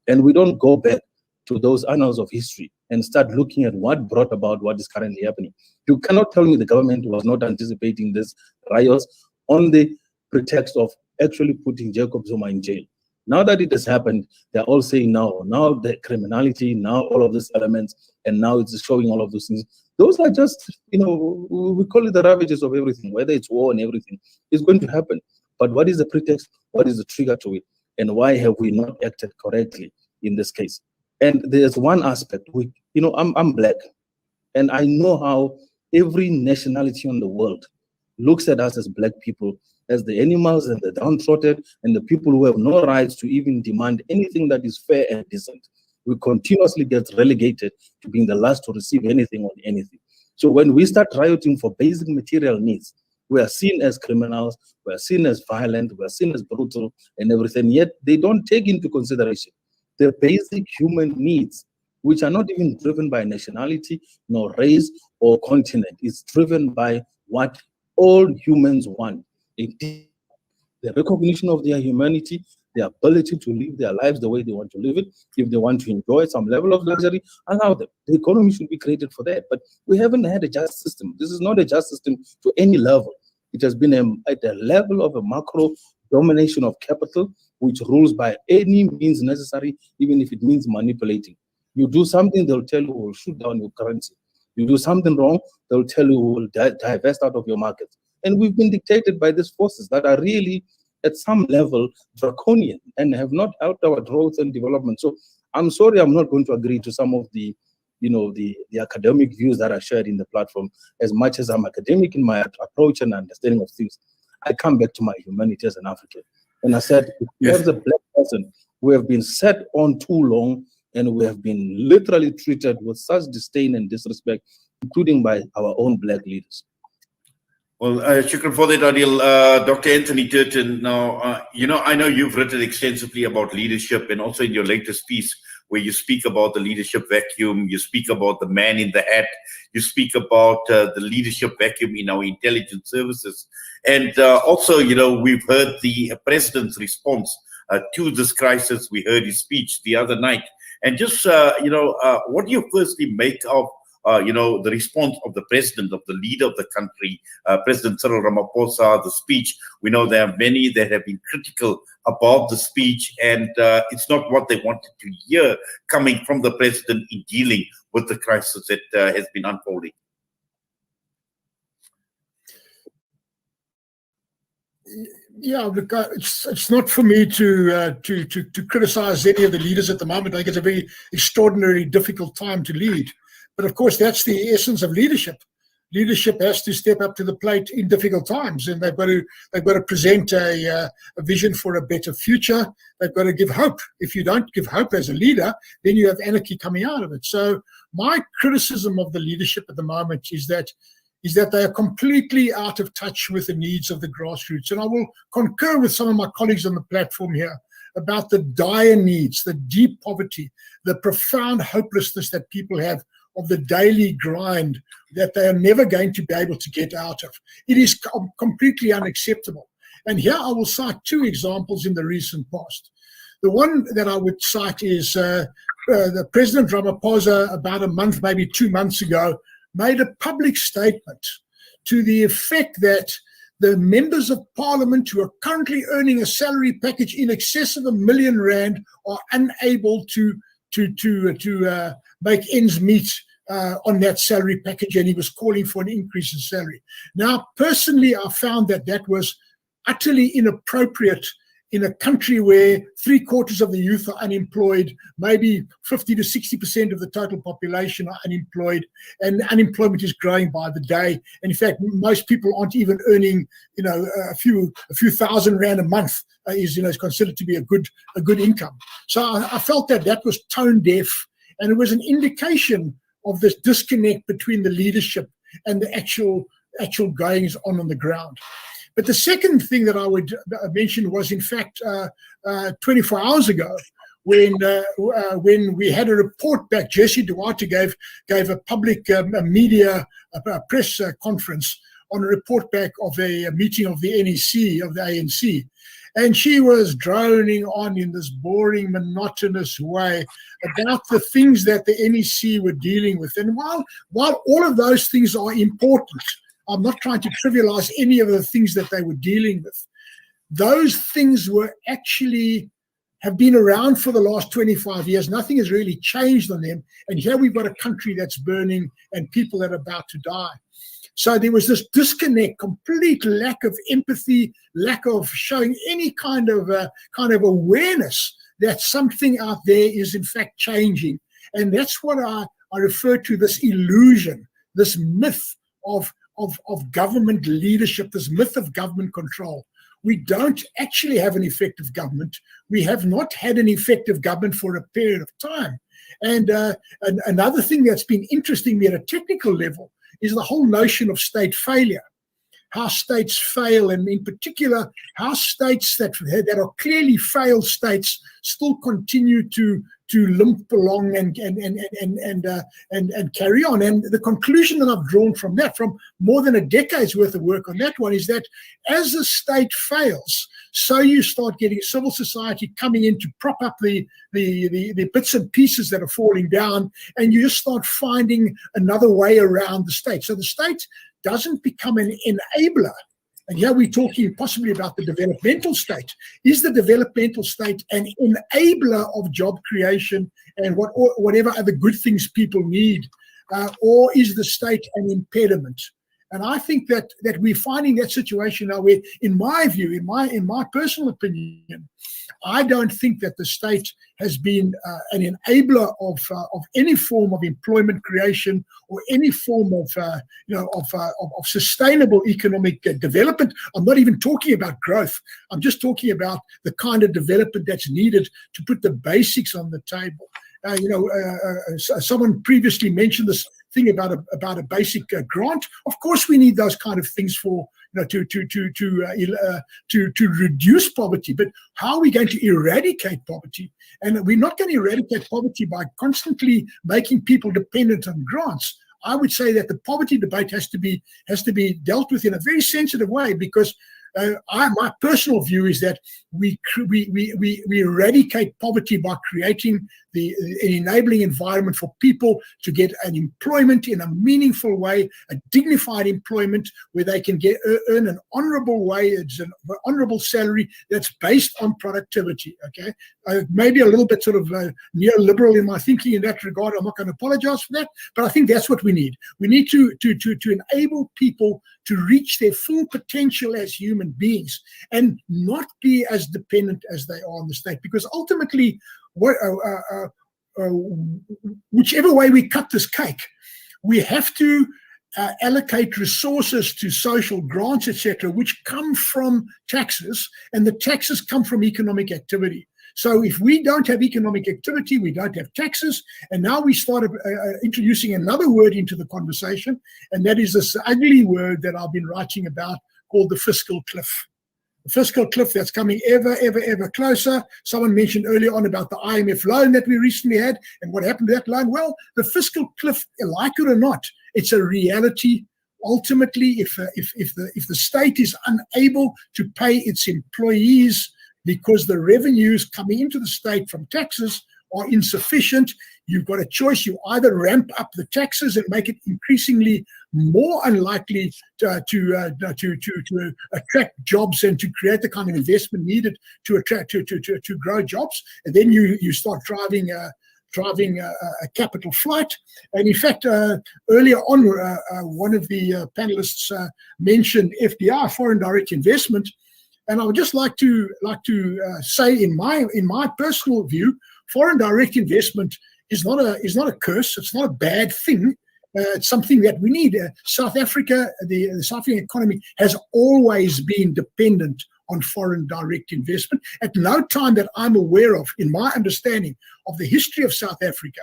And we don't go back to those annals of history and start looking at what brought about what is currently happening. You cannot tell me the government was not anticipating this riots on the pretext of actually putting Jacob Zuma in jail. Now that it has happened, they're all saying now the criminality, now all of these elements, and now it's showing all of those things. Those are just, you know, we call it the ravages of everything, whether it's war and everything, is going to happen. But what is the pretext? What is the trigger to it? And why have we not acted correctly in this case? And there's one aspect, you know, I'm black, and I know how every nationality in the world looks at us as black people as the animals and the downtrodden and the people who have no rights to even demand anything that is fair and decent. We continuously get relegated to being the last to receive anything on anything. So when we start rioting for basic material needs, we are seen as criminals, we are seen as violent, we are seen as brutal and everything, yet they don't take into consideration the basic human needs, which are not even driven by nationality, nor race or continent. It's driven by what all humans want. The recognition of their humanity, the ability to live their lives the way they want to live it. If they want to enjoy some level of luxury, allow them. The economy should be created for that. But we haven't had a just system. This is not a just system to any level. It has been at the level of a macro domination of capital, which rules by any means necessary, even if it means manipulating. You do something, they'll tell you we'll shoot down your currency. You do something wrong, they'll tell you we'll divest out of your market. And we've been dictated by these forces that are really, at some level, draconian and have not helped our growth and development. So I'm sorry, I'm not going to agree to some of the, you know, the academic views that are shared in the platform. As much as I'm academic in my approach and understanding of things, I come back to my humanity as an African. And I said, as a black person, we have been set on too long, and we have been literally treated with such disdain and disrespect, including by our own black leaders. Well, shukran for that, Adil. Dr. Anthony Turton, now, you know, I know you've written extensively about leadership, and also in your latest piece where you speak about the leadership vacuum, you speak about the man in the hat, you speak about the leadership vacuum in our intelligence services. And also, you know, we've heard the president's response to this crisis. We heard his speech the other night. And just, you know, what do you firstly make of you know, the response of the president, of the leader of the country, President Cyril Ramaphosa, the speech? We know there are many that have been critical about the speech, and it's not what they wanted to hear coming from the president in dealing with the crisis that has been unfolding. Yeah, look, it's not for me to criticize any of the leaders at the moment. I think it's a very extraordinarily difficult time to lead. But of course, that's the essence of leadership. Leadership has to step up to the plate in difficult times, and they've got to present a vision for a better future. They've got to give hope. If you don't give hope as a leader, then you have anarchy coming out of it. So my criticism of the leadership at the moment is that they are completely out of touch with the needs of the grassroots. And I will concur with some of my colleagues on the platform here about the dire needs, the deep poverty, the profound hopelessness that people have of the daily grind that they are never going to be able to get out of. It is completely unacceptable. And here I will cite two examples in the recent past. The one that I would cite is the President Ramaphosa, about a month, maybe 2 months ago, made a public statement to the effect that the members of parliament who are currently earning a salary package in excess of R1 million are unable to make ends meet on that salary package, and he was calling for an increase in salary. Now, personally, I found that was utterly inappropriate in a country where 3/4 of the youth are unemployed, maybe 50 to 60% of the total population are unemployed, and unemployment is growing by the day. And in fact, most people aren't even earning, a few thousand rand a month is considered to be a good income. So I felt that was tone deaf, and it was an indication of this disconnect between the leadership and the actual goings on the ground. But the second thing that I would mention was, in fact, 24 hours ago, when we had a report back. Jessie Duarte gave a public media press conference on a report back of a meeting of the NEC, of the ANC. And she was droning on in this boring, monotonous way about the things that the NEC were dealing with. And while all of those things are important, I'm not trying to trivialize any of the things that they were dealing with. Those things have been around for the last 25 years. Nothing has really changed on them. And here we've got a country that's burning and people that are about to die. So there was this disconnect, complete lack of empathy, lack of showing any kind of awareness that something out there is in fact changing. And that's what I refer to, this illusion, this myth of government leadership, this myth of government control. We don't actually have an effective government. We have not had an effective government for a period of time. And another thing that's been interesting me at a technical level is the whole notion of state failure, how states fail, and in particular, how states that are clearly failed states still continue to limp along and carry on. And the conclusion that I've drawn from that, from more than a decade's worth of work on that one, is that as a state fails, so you start getting civil society coming in to prop up the bits and pieces that are falling down, and you just start finding another way around the state. So the state doesn't become an enabler. And here we're talking possibly about the developmental state. Is the developmental state an enabler of job creation and whatever other good things people need, or is the state an impediment? And I think that we're finding that situation now where, in my view, in my personal opinion, I don't think that the state has been an enabler of any form of employment creation or any form of sustainable economic development. I'm not even talking about growth. I'm just talking about the kind of development that's needed to put the basics on the table. Someone previously mentioned this thing about a basic grant. Of course, we need those kind of things for to reduce poverty. But how are we going to eradicate poverty? And we're not going to eradicate poverty by constantly making people dependent on grants. I would say that the poverty debate has to be dealt with in a very sensitive way, because my personal view is that we eradicate poverty by creating an enabling environment for people to get an employment in a meaningful way, a dignified employment where they can earn an honorable wage, an honorable salary that's based on productivity. Okay, maybe a little bit sort of neoliberal in my thinking in that regard. I'm not going to apologize for that, but I think that's what we need. We need to enable people to reach their full potential as human beings and not be as dependent as they are on the state, because ultimately, whichever way we cut this cake, we have to allocate resources to social grants, etc., which come from taxes, and the taxes come from economic activity. So if we don't have economic activity, we don't have taxes. And now we started introducing another word into the conversation, and that is this ugly word that I've been writing about called the fiscal cliff. The fiscal cliff that's coming ever closer. Someone mentioned earlier on about the IMF loan that we recently had, and what happened to that loan? Well, the fiscal cliff, like it or not, it's a reality. Ultimately, if the state is unable to pay its employees because the revenues coming into the state from taxes are insufficient, you've got a choice. You either ramp up the taxes and make it increasingly more unlikely to attract jobs and to create the kind of investment needed to attract to grow jobs, and then you start driving a capital flight. And in fact, earlier on, one of the panelists mentioned FDI, foreign direct investment. And I would just like to say, in my personal view, foreign direct investment is not a curse. It's not a bad thing. It's something that we need. South Africa, the South African economy has always been dependent on foreign direct investment. At no time that I'm aware of, in my understanding of the history of South Africa,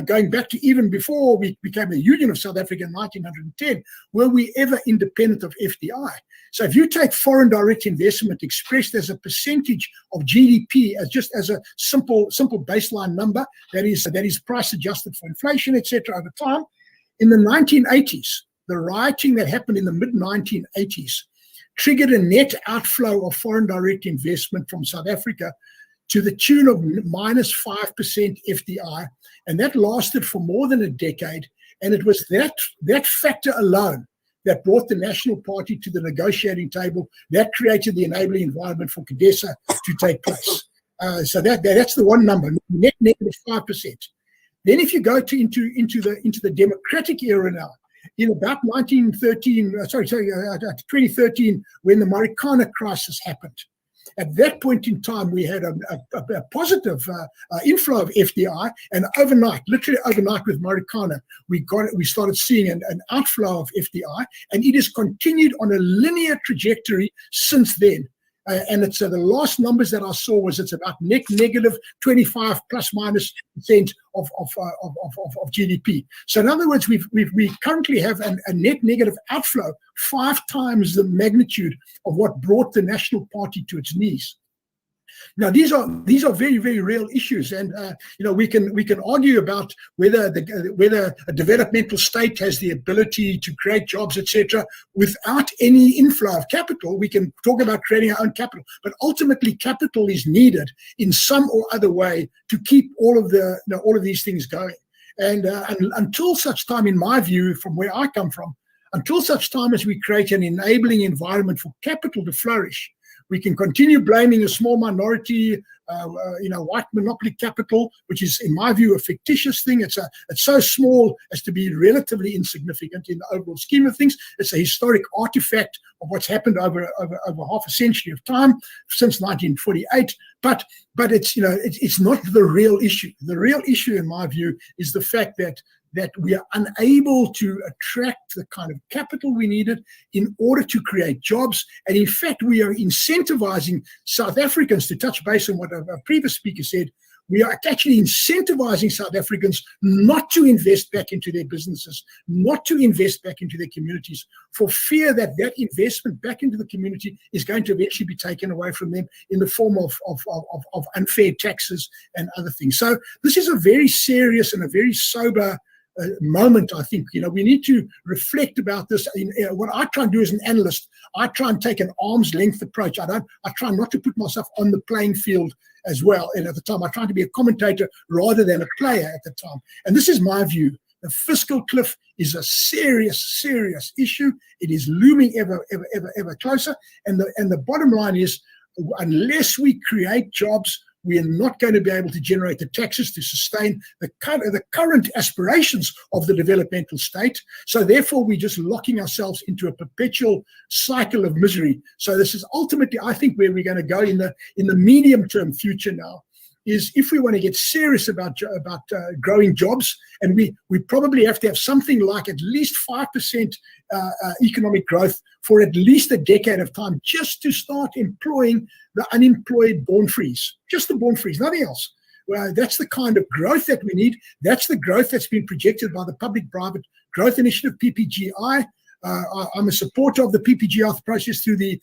going back to even before we became a Union of South Africa in 1910, were we ever independent of FDI. So if you take foreign direct investment expressed as a percentage of GDP, as a simple baseline number that is price adjusted for inflation, etc., over time, in the 1980s, the rioting that happened in the mid-1980s triggered a net outflow of foreign direct investment from South Africa to the tune of minus 5% FDI, and that lasted for more than a decade. And it was that factor alone that brought the National Party to the negotiating table, that created the enabling environment for CODESA to take place. So that's the one number, net negative 5%. Then if you go into the democratic era now, in about 2013, when the Marikana crisis happened, at that point in time, we had a positive inflow of FDI, and literally overnight with Marikana, we started seeing an outflow of FDI, and it has continued on a linear trajectory since then. And it's the last numbers that I saw was it's about net negative 25 plus minus % of GDP. So in other words, we currently have a net negative outflow 5 times the magnitude of what brought the National Party to its knees. Now these are very, very real issues, and we can argue about whether a developmental state has the ability to create jobs, etc., without any inflow of capital. We can talk about creating our own capital, but ultimately capital is needed in some or other way to keep all of these things going. And until such time, in my view, from where I come from, until such time as we create an enabling environment for capital to flourish, we can continue blaming a small minority, white monopoly capital, which is, in my view, a fictitious thing. It's so small as to be relatively insignificant in the overall scheme of things. It's a historic artifact of what's happened over half a century of time since 1948. But it's not the real issue. The real issue, in my view, is the fact that we are unable to attract the kind of capital we needed in order to create jobs. And in fact, we are incentivizing South Africans, to touch base on what a previous speaker said, we are actually incentivizing South Africans not to invest back into their businesses, not to invest back into their communities, for fear that investment back into the community is going to eventually be taken away from them in the form of unfair taxes and other things. So this is a very serious and a very sober moment, I think, we need to reflect about this. What I try and do as an analyst, I try and take an arm's length approach. I try not to put myself on the playing field as well. And at the time, I try to be a commentator rather than a player at the time. And this is my view. The fiscal cliff is a serious, serious issue. It is looming ever closer. And the bottom line is, unless we create jobs, we are not going to be able to generate the taxes to sustain the current aspirations of the developmental state. So therefore, we're just locking ourselves into a perpetual cycle of misery. So this is ultimately, I think, where we're going to go in the medium-term future now. Is if we want to get serious about growing jobs, and we probably have to have something like at least 5% economic growth for at least a decade of time, just to start employing the unemployed born-frees, just the born-frees, nothing else. Well, that's the kind of growth that we need. That's the growth that's been projected by the Public-Private Growth Initiative, PPGI. I'm a supporter of the PPGI process through the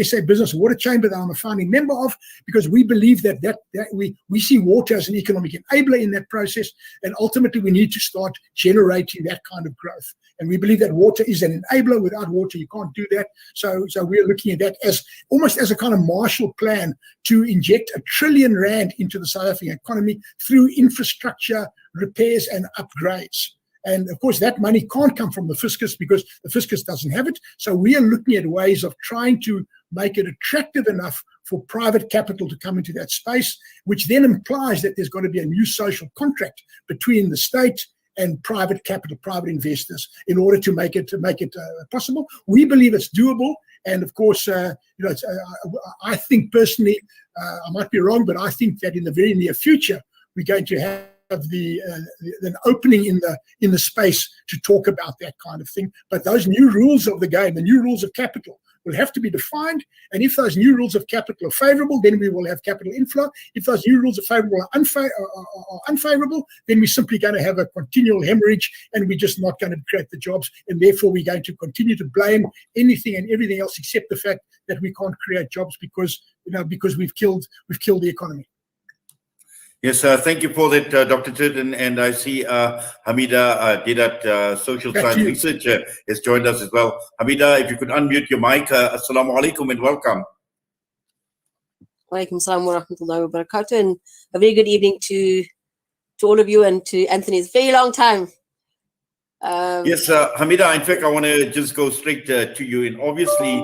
SA Business Water Chamber that I'm a founding member of, because we believe that we see water as an economic enabler in that process, and ultimately we need to start generating that kind of growth. And we believe that water is an enabler. Without water, you can't do that. So we're looking at that as almost as a kind of Marshall Plan to inject R1 trillion into the South African economy through infrastructure repairs and upgrades. And of course, that money can't come from the fiscus because the fiscus doesn't have it. So we are looking at ways of trying to make it attractive enough for private capital to come into that space, which then implies that there's got to be a new social contract between the state and private capital, private investors, in order to make it possible. We believe it's doable. And of course, I think personally, I might be wrong, but I think that in the very near future, we're going to have an opening in the space to talk about that kind of thing. But those new rules of the game, the new rules of capital, will have to be defined. And if those new rules of capital are favorable, then we will have capital inflow. If those new rules are favorable or unfavorable, then we're simply going to have a continual hemorrhage, and we're just not going to create the jobs. And therefore, we're going to continue to blame anything and everything else except the fact that we can't create jobs because we've killed the economy. Yes, thank you for that, Dr. Turton. And I see Hameeda, Deedat, social science researcher, has joined us as well. Hameeda, if you could unmute your mic. Assalamu alaikum and welcome. Walaikum salam wa rahmatullahi wa barakatuh. And a very good evening to all of you and to Anthony. It's a very long time. Yes, Hameeda, in fact, I want to just go straight to you. And obviously,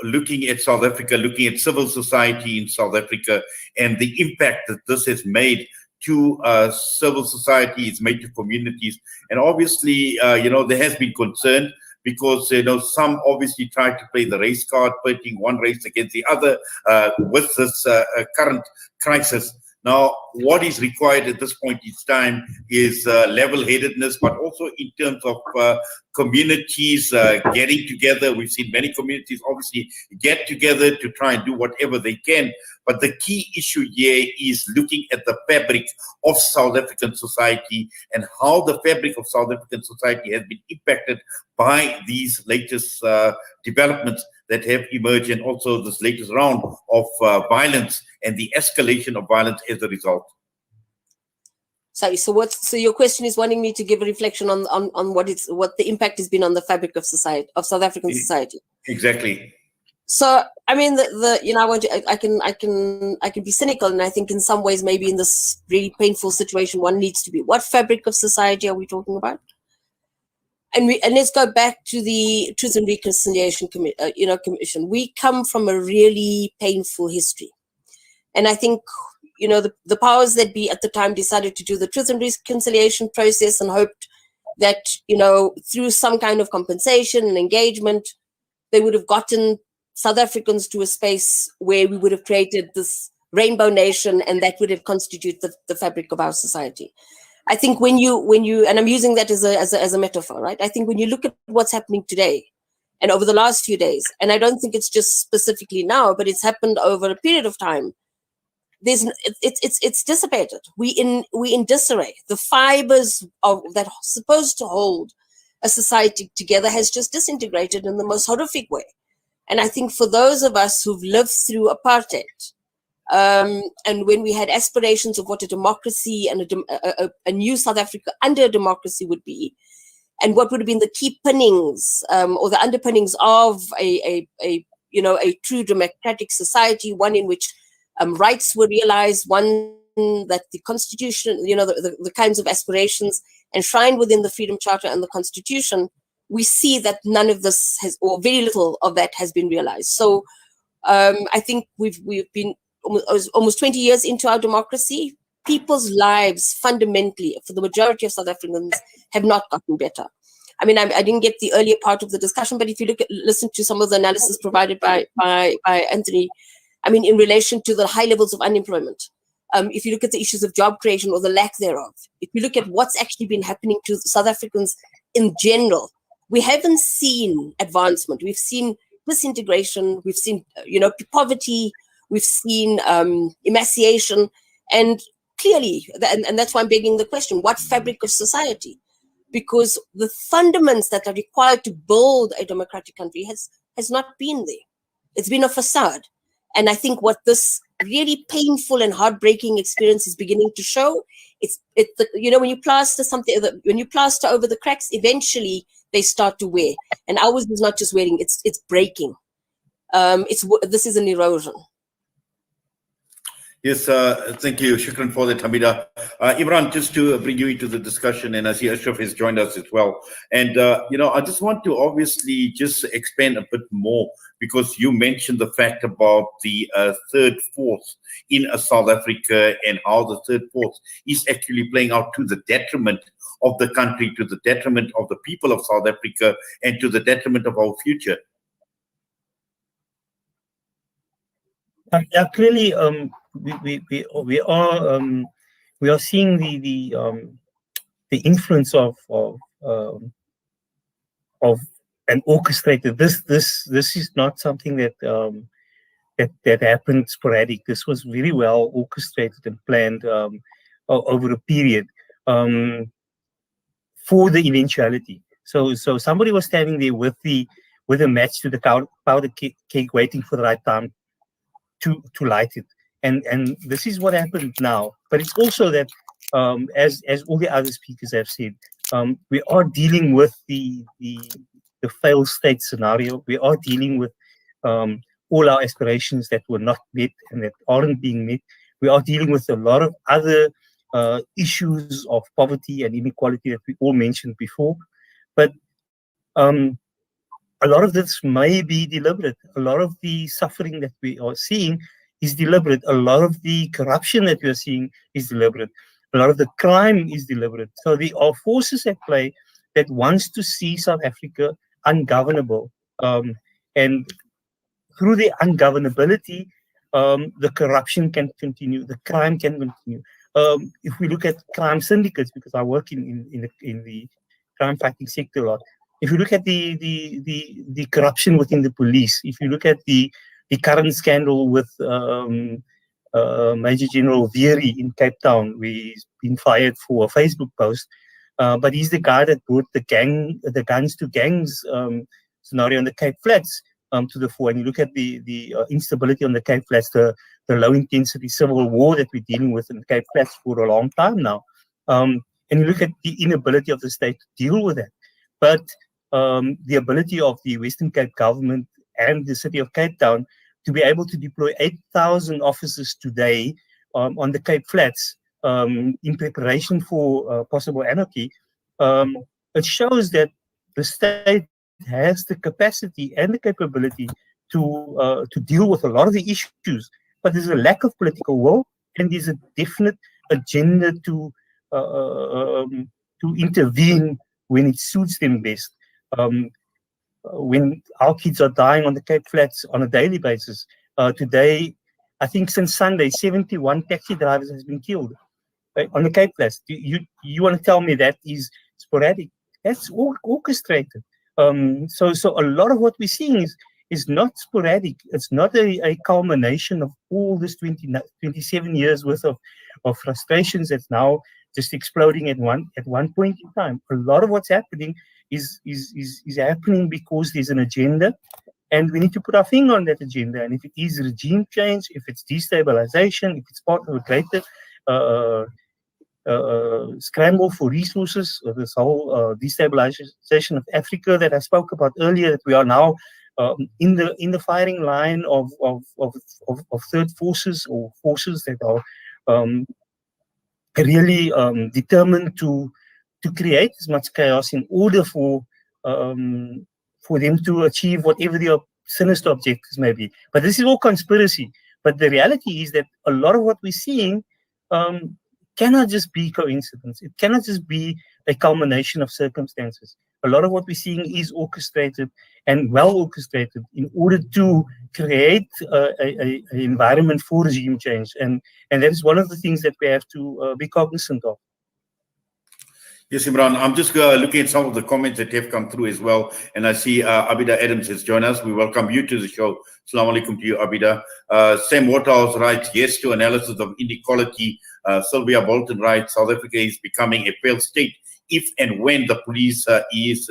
looking at South Africa, looking at civil society in South Africa and the impact that this has made to civil society, it's made to communities. And obviously, there has been concern because, some obviously try to play the race card, pitting one race against the other with this current crisis. Now, what is required at this point in time is level-headedness, but also in terms of communities getting together. We've seen many communities obviously get together to try and do whatever they can. But the key issue here is looking at the fabric of South African society and how the fabric of South African society has been impacted by these latest developments that have emerged, and also this latest round of violence and the escalation of violence as a result. Sorry, so your question is wanting me to give a reflection on what the impact has been on the fabric of society, of South African society. Exactly. So I mean, I can be cynical, and I think in some ways maybe in this really painful situation one needs to be. What fabric of society are we talking about? And let's go back to the Truth and Reconciliation Commission. We come from a really painful history, and I think the powers that be at the time decided to do the Truth and Reconciliation process and hoped that through some kind of compensation and engagement, they would have gotten South Africans to a space where we would have created this rainbow nation, and that would have constituted the fabric of our society. I think when you and I'm using that as a metaphor, right? I think when you look at what's happening today and over the last few days, and I don't think it's just specifically now, but it's happened over a period of time. It's dissipated. We in disarray. The fibers that are supposed to hold a society together has just disintegrated in the most horrific way. And I think for those of us who've lived through apartheid, And when we had aspirations of what a democracy and a new South Africa under a democracy would be, and what would have been the key pinnings or the underpinnings of a true democratic society, one in which rights were realized, one that the Constitution, the kinds of aspirations enshrined within the Freedom Charter and the Constitution, we see that none of this has, or very little of that has been realized. So I think we've been almost 20 years into our democracy. People's lives fundamentally, for the majority of South Africans, have not gotten better. I mean, I didn't get the earlier part of the discussion, but if you listen to some of the analysis provided by Anthony, I mean, in relation to the high levels of unemployment, if you look at the issues of job creation or the lack thereof, if you look at what's actually been happening to South Africans in general, we haven't seen advancement. We've seen disintegration, we've seen, poverty, we've seen emaciation, and clearly, and that's why I'm begging the question, what fabric of society? Because the fundaments that are required to build a democratic country has not been there. It's been a facade. And I think what this really painful and heartbreaking experience is beginning to show, when you plaster something, when you plaster over the cracks, eventually they start to wear. And ours is not just wearing, it's breaking. This is an erosion. Yes, thank you. Shukran for that, Hameeda. Imraahn, just to bring you into the discussion, and I see Ashraf has joined us as well. And, I just want to obviously just expand a bit more, because you mentioned the fact about the third force in South Africa and how the third force is actually playing out to the detriment of the country, to the detriment of the people of South Africa, and to the detriment of our future. Clearly, we are seeing the influence of an orchestrated. This is not something that happened sporadic. This was very well orchestrated and planned over a period for the eventuality. So somebody was standing there with a match to the powder cake, waiting for the right time to light it. And this is what happened now. But it's also that, as all the other speakers have said, we are dealing with the failed state scenario. We are dealing with all our aspirations that were not met and that aren't being met. We are dealing with a lot of other issues of poverty and inequality that we all mentioned before. But a lot of this may be deliberate. A lot of the suffering that we are seeing is deliberate. A lot of the corruption that we are seeing is deliberate. A lot of the crime is deliberate. So there are forces at play that wants to see South Africa ungovernable. And through the ungovernability, the corruption can continue, the crime can continue. If we look at crime syndicates, because I work in the crime fighting sector a lot, if you look at the corruption within the police, if you look at the current scandal with Major General Veery in Cape Town, where he's been fired for a Facebook post, but he's the guy that brought the guns to gangs scenario on the Cape Flats to the fore. And you look at the instability on the Cape Flats, the low intensity civil war that we're dealing with in the Cape Flats for a long time now. And you look at the inability of the state to deal with that. But the ability of the Western Cape government and the city of Cape Town to be able to deploy 8,000 officers today on the Cape Flats in preparation for possible anarchy, it shows that the state has the capacity and the capability to deal with a lot of the issues, but there's a lack of political will, and there's a definite agenda to intervene when it suits them best. When our kids are dying on the Cape Flats on a daily basis, today, I think since Sunday, 71 taxi drivers has been killed on the Cape Flats. You want to tell me that is sporadic? That's all orchestrated. So a lot of what we're seeing is not sporadic. It's not a culmination of all this 27 years worth of frustrations that's now just exploding at one point in time. A lot of what's happening is happening because there's an agenda, And we need to put our finger on that agenda. And if it is regime change, if it's destabilization, if it's part of a greater scramble for resources, this whole destabilization of Africa that I spoke about earlier, that we are now in the firing line of third forces, or forces that are really determined to create as much chaos in order for them to achieve whatever their sinister objectives may be. But this is all conspiracy. But the reality is that a lot of what we're seeing cannot just be coincidence. It cannot just be a culmination of circumstances. A lot of what we're seeing is orchestrated and well orchestrated in order to create an environment for regime change. And that is one of the things that we have to be cognizant of. Yes, Imraahn, I'm just looking at some of the comments that have come through as well. And I see Abeedah Adams has joined us. We welcome you to the show. Assalamu alaikum to you, Abeedah. Sam Waterhouse writes, yes to analysis of inequality. Sylvia Bolton writes, South Africa is becoming a failed state if and when the police is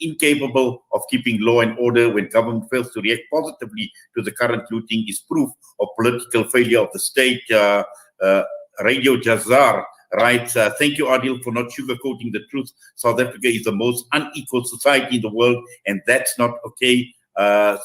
incapable of keeping law and order. When government fails to react positively to the current looting is proof of political failure of the state. Radio Jazar writes, thank you, Adil, for not sugarcoating the truth. South Africa is the most unequal society in the world, and that's not okay.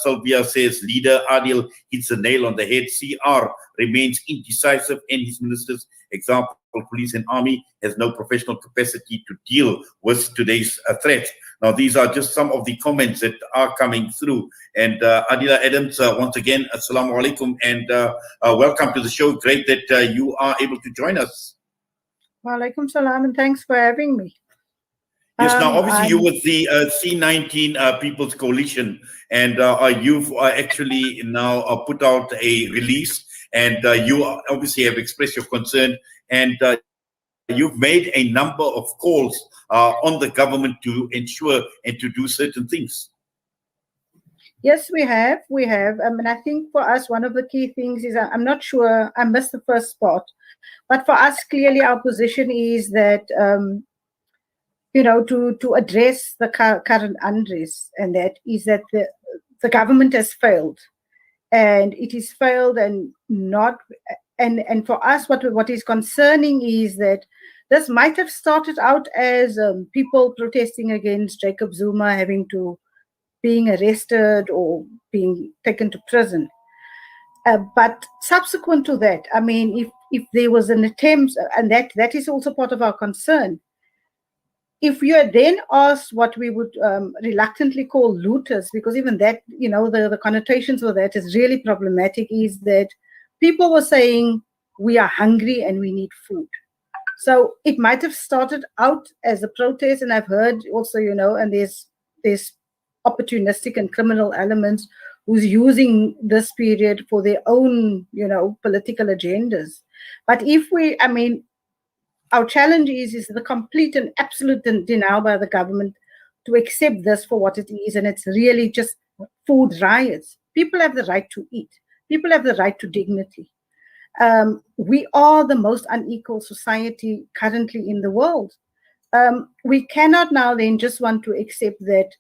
Sylvia says, leader Adil hits the nail on the head. CR remains indecisive, and his ministers, example, police and army, has no professional capacity to deal with today's threat. Now, these are just some of the comments that are coming through. And Adila Adams, once again, assalamu alaikum, and welcome to the show. Great that you are able to join us. Wa alaikum salam, and thanks for having me. Yes, now obviously you with the C19 People's Coalition, and you've actually now put out a release, and you obviously have expressed your concern, and you've made a number of calls on the government to ensure and to do certain things. Yes, we have. I think for us, one of the key things is, I'm not sure, I missed the first spot, but for us, clearly our position is that, to address the current unrest, and that is that the government has failed, and it is failed, and not, and for us, what is concerning is that this might have started out as people protesting against Jacob Zuma being arrested or being taken to prison. But subsequent to that, I mean, if there was an attempt, and that is also part of our concern, if you are then asked what we would reluctantly call looters, because even that, the connotations of that is really problematic, is that people were saying, we are hungry and we need food. So it might have started out as a protest, and I've heard also, and there's opportunistic and criminal elements who's using this period for their own, political agendas. But our challenge is the complete and absolute denial by the government to accept this for what it is, and it's really just food riots. People have the right to eat. People have the right to dignity. We are the most unequal society currently in the world. We cannot now then just want to accept that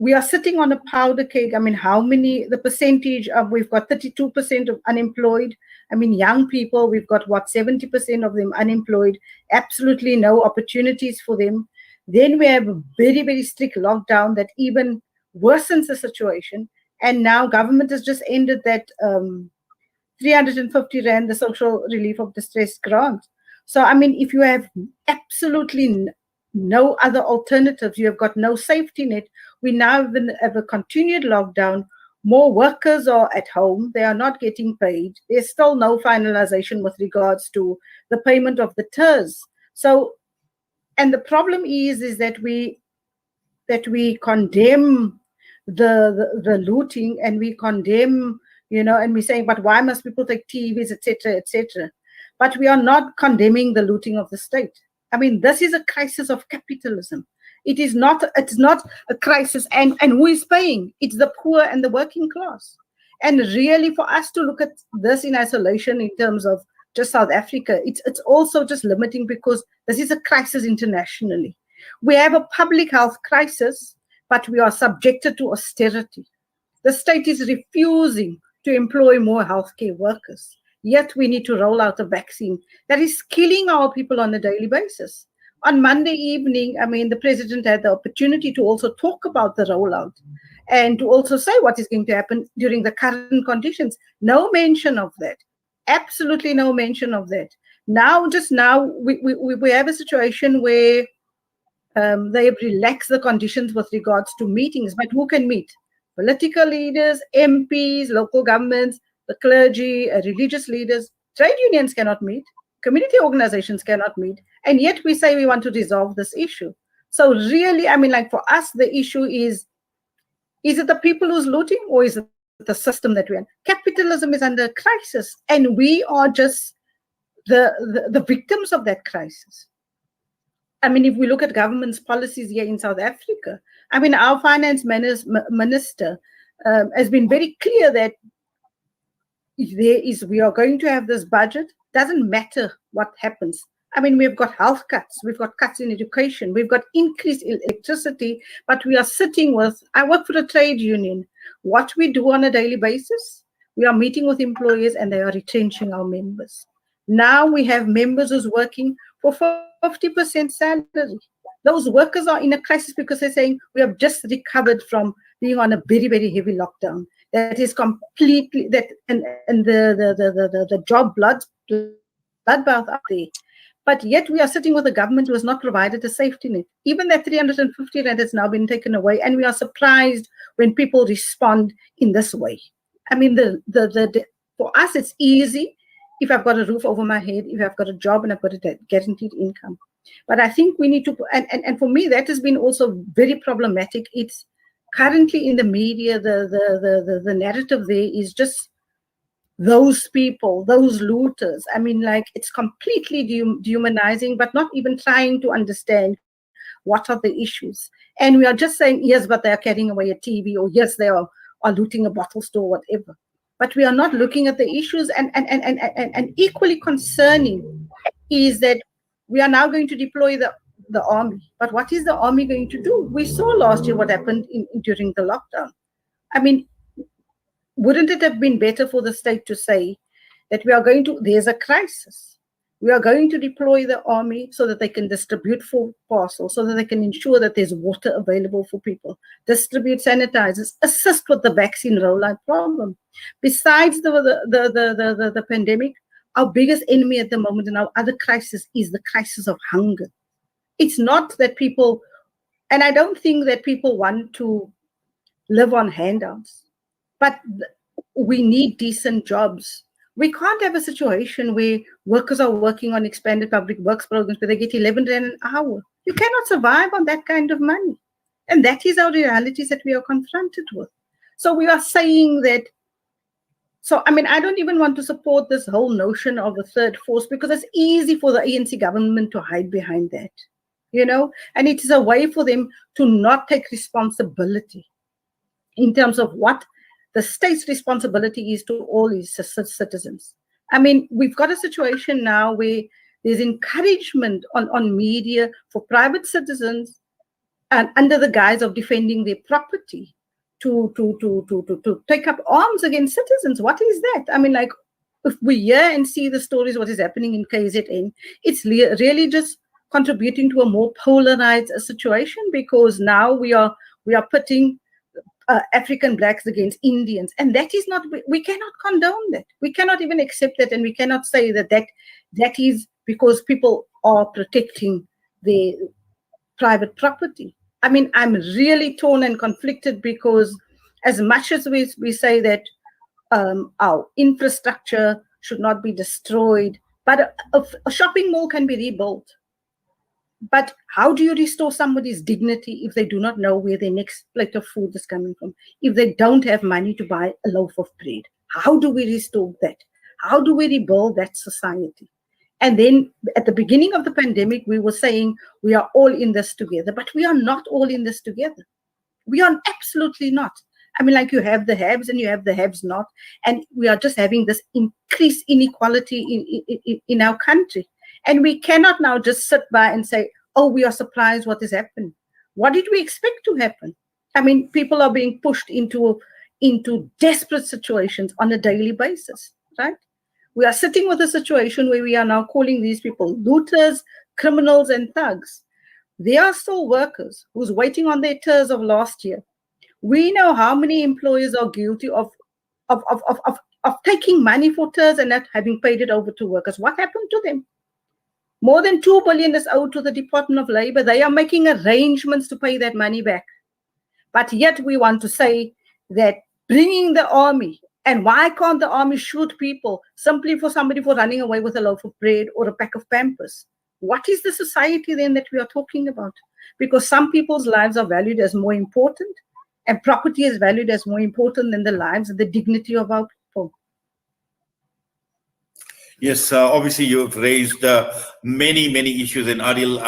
we are sitting on a powder keg. I mean, the percentage of, we've got 32% of unemployed. I mean, young people, we've got 70% of them unemployed, absolutely no opportunities for them. Then we have a very, very strict lockdown that even worsens the situation. And now government has just ended that 350 Rand, the social relief of distress grant. So, I mean, if you have absolutely no other alternatives, you have got no safety net. We now have a continued lockdown. More workers are at home. They are not getting paid. There's still no finalization with regards to the payment of the TERS. So, and the problem is that we condemn the looting, and we condemn, and we're saying, but why must people take TVs, etc., etc. But we are not condemning the looting of the state. I mean, this is a crisis of capitalism. It's not a crisis, and who is paying? It's the poor and the working class. And really, for us to look at this in isolation in terms of just South Africa, it's also just limiting, because this is a crisis internationally. We have a public health crisis, but we are subjected to austerity. The state is refusing to employ more healthcare workers. Yet we need to roll out a vaccine that is killing our people on a daily basis. On Monday evening, I mean, the president had the opportunity to also talk about the rollout and to also say what is going to happen during the current conditions. No mention of that. Absolutely no mention of that. Just now, we have a situation where they have relaxed the conditions with regards to meetings, but who can meet? Political leaders, MPs, local governments, the clergy, religious leaders. Trade unions cannot meet. Community organizations cannot meet. And yet we say we want to resolve this issue. So really, I mean, like for us, the issue is it the people who's looting or is it the system that we're in? Capitalism is under crisis and we are just the victims of that crisis. I mean, if we look at government's policies here in South Africa, I mean, our finance minister has been very clear that we are going to have this budget. Doesn't matter what happens. I mean, we've got health cuts, we've got cuts in education, we've got increased electricity, but we are sitting with, I work for a trade union. What we do on a daily basis, we are meeting with employers and they are retrenching our members. Now we have members who's working for 50% salary. Those workers are in a crisis because they're saying we have just recovered from being on a very, very heavy lockdown. That is completely that and the job bloodbath up there. But yet we are sitting with a government who has not provided a safety net. Even that 350 rand has now been taken away, and we are surprised when people respond in this way. I mean, for us it's easy if I've got a roof over my head, if I've got a job and I've got a guaranteed income. But I think we need to, and for me that has been also very problematic. It's currently in the media, the narrative there is just those people, those looters. I mean, like it's completely dehumanizing, but not even trying to understand what are the issues. And we are just saying, yes, but they are carrying away a TV, or yes, they are looting a bottle store, whatever. But we are not looking at the issues. And equally concerning is that we are now going to deploy the army. But what is the army going to do? We saw last year what happened during the lockdown. I mean, wouldn't it have been better for the state to say that there's a crisis. We are going to deploy the army so that they can distribute food parcels, so that they can ensure that there's water available for people, distribute sanitizers, assist with the vaccine rollout problem. Besides the pandemic, our biggest enemy at the moment and our other crisis is the crisis of hunger. It's not that people, and I don't think that people want to live on handouts, but we need decent jobs. We can't have a situation where workers are working on expanded public works programs where they get 11 rand an hour. You cannot survive on that kind of money. And that is our realities that we are confronted with. So we are saying that, so I mean, I don't even want to support this whole notion of a third force because it's easy for the ANC government to hide behind that, you know, and it is a way for them to not take responsibility in terms of what the state's responsibility is to all its citizens. I mean, we've got a situation now where there's encouragement on media for private citizens and under the guise of defending their property to take up arms against citizens. What is that? I mean, like, if we hear and see the stories, what is happening in KZN, it's really just contributing to a more polarized situation because now we are pitting African blacks against Indians, and that is not, we cannot condone that. We cannot even accept that, and we cannot say that is because people are protecting their private property. I mean, I'm really torn and conflicted because as much as we say that our infrastructure should not be destroyed, but a shopping mall can be rebuilt. But how do you restore somebody's dignity if they do not know where their next plate of food is coming from? If they don't have money to buy a loaf of bread, how do we restore that? How do we rebuild that society? And then at the beginning of the pandemic, we were saying we are all in this together, but we are not all in this together. We are absolutely not. I mean, like, you have the haves and you have the haves not, and we are just having this increased inequality in our country. And we cannot now just sit by and say, oh, we are surprised what is happening. What did we expect to happen? I mean, people are being pushed into into desperate situations on a daily basis, right? We are sitting with a situation where we are now calling these people looters, criminals, and thugs. They are still workers who's waiting on their TERS of last year. We know how many employers are guilty of taking money for TERS and not having paid it over to workers. What happened to them? More than 2 billion is owed to the Department of Labor. They are making arrangements to pay that money back. But yet we want to say that bringing the army, and why can't the army shoot people simply for somebody for running away with a loaf of bread or a pack of Pampers? What is the society then that we are talking about? Because some people's lives are valued as more important, and property is valued as more important than the lives and the dignity of our people. Yes, obviously you've raised many issues, and Adil,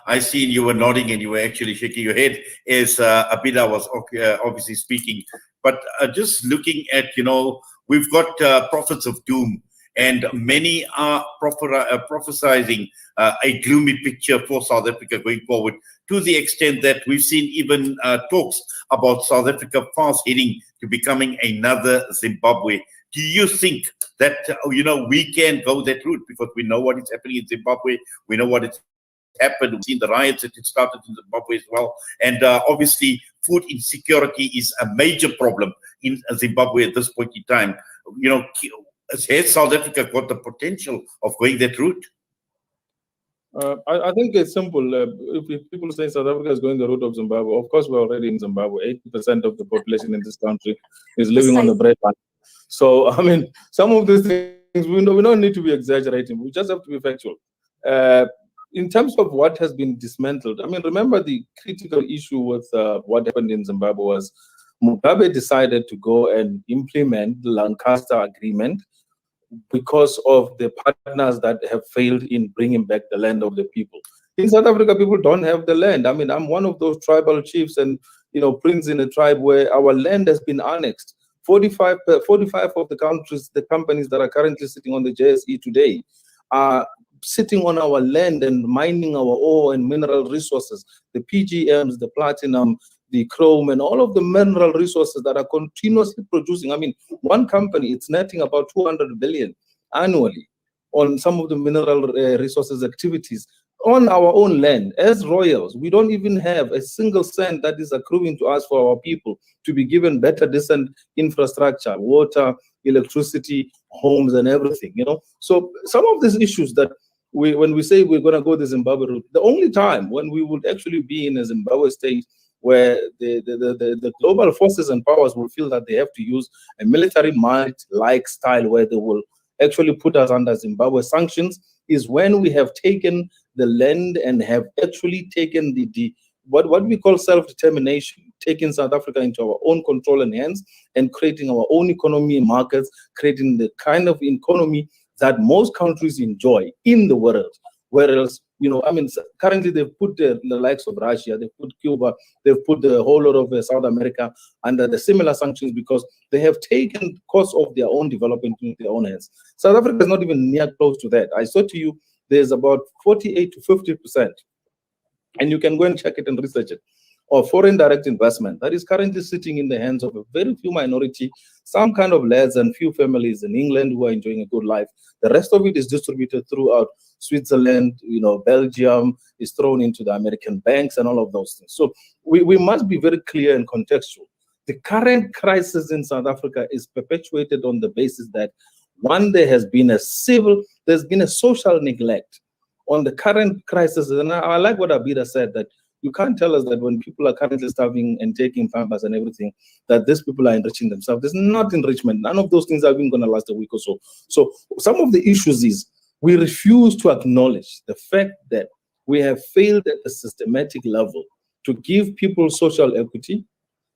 I seen you were nodding and you were actually shaking your head as Abeedah was obviously speaking. But just looking at, we've got prophets of doom, and many are prophesizing a gloomy picture for South Africa going forward, to the extent that we've seen even talks about South Africa fast heading to becoming another Zimbabwe. Do you think that, we can go that route? Because we know what is happening in Zimbabwe. We know what has happened. We've seen the riots that it started in Zimbabwe as well. And obviously, food insecurity is a major problem in Zimbabwe at this point in time. Has South Africa got the potential of going that route? I think it's simple. If people say South Africa is going the route of Zimbabwe, of course we're already in Zimbabwe. 80% of the population in this country is living on the breadline. So, I mean, some of these things we don't need to be exaggerating. We just have to be factual. In terms of what has been dismantled, I mean, remember the critical issue with what happened in Zimbabwe was Mugabe decided to go and implement the Lancaster Agreement because of the partners that have failed in bringing back the land of the people. In South Africa, people don't have the land. I mean, I'm one of those tribal chiefs and, prince in a tribe where our land has been annexed. 45 of the companies that are currently sitting on the JSE today are sitting on our land and mining our ore and mineral resources, the PGMs, the platinum, the chrome, and all of the mineral resources that are continuously producing. I mean, one company, it's netting about 200 billion annually on some of the mineral resources activities on our own land. As royals, we don't even have a single cent that is accruing to us for our people to be given better, decent infrastructure, water, electricity, homes, and everything, So some of these issues that when we say we're going to go the Zimbabwe route, the only time when we would actually be in a Zimbabwe state where the global forces and powers will feel that they have to use a military might-like style where they will actually put us under Zimbabwe sanctions is when we have taken the land and have actually taken what we call self-determination, taking South Africa into our own control and hands and creating our own economy markets, creating the kind of economy that most countries enjoy in the world. Whereas, currently they've put the likes of Russia, they've put Cuba, they've put the whole lot of South America under the similar sanctions because they have taken course of their own development into their own hands. South Africa is not even near close to that. I said to you, there's about 48 to 50%, and you can go and check it and research it, of foreign direct investment that is currently sitting in the hands of a very few minority, some kind of lads and few families in England who are enjoying a good life. The rest of it is distributed throughout Switzerland, Belgium, is thrown into the American banks and all of those things. So we must be very clear and contextual. The current crisis in South Africa is perpetuated on the basis that, one, there's been a social neglect on the current crisis. And I like what Abeedah said, that you can't tell us that when people are currently starving and taking Pampers and everything, that these people are enriching themselves. There's not enrichment. None of those things are even going to last a week or so. So some of the issues is we refuse to acknowledge the fact that we have failed at a systematic level to give people social equity,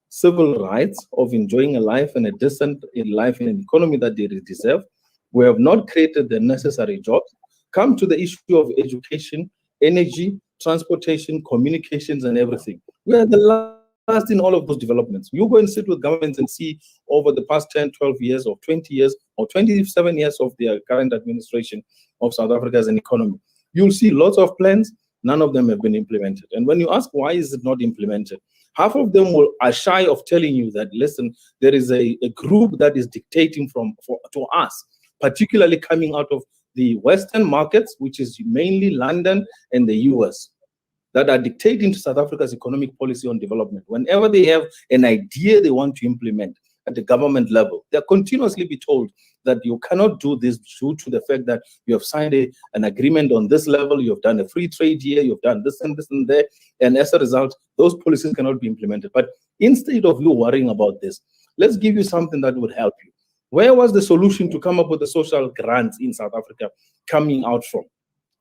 civil rights of enjoying a life and a decent life in an economy that they deserve. We have not created the necessary jobs. Come to the issue of education, energy, transportation, communications, and everything. We are the last in all of those developments. You go and sit with governments and see over the past 10, 12 years or 20 years or 27 years of the current administration of South Africa as an economy. You'll see lots of plans. None of them have been implemented. And when you ask why is it not implemented, Half of them are shy of telling you that, listen, there is a group that is dictating to us, particularly coming out of the Western markets, which is mainly London and the US, that are dictating to South Africa's economic policy on development. Whenever they have an idea they want to implement at the government level, they're continuously be told that you cannot do this due to the fact that you have signed an agreement on this level, you have done a free trade here, you've done this and this and there, and as a result, those policies cannot be implemented. But instead of you worrying about this, let's give you something that would help you. Where was the solution to come up with the social grants in South Africa coming out from?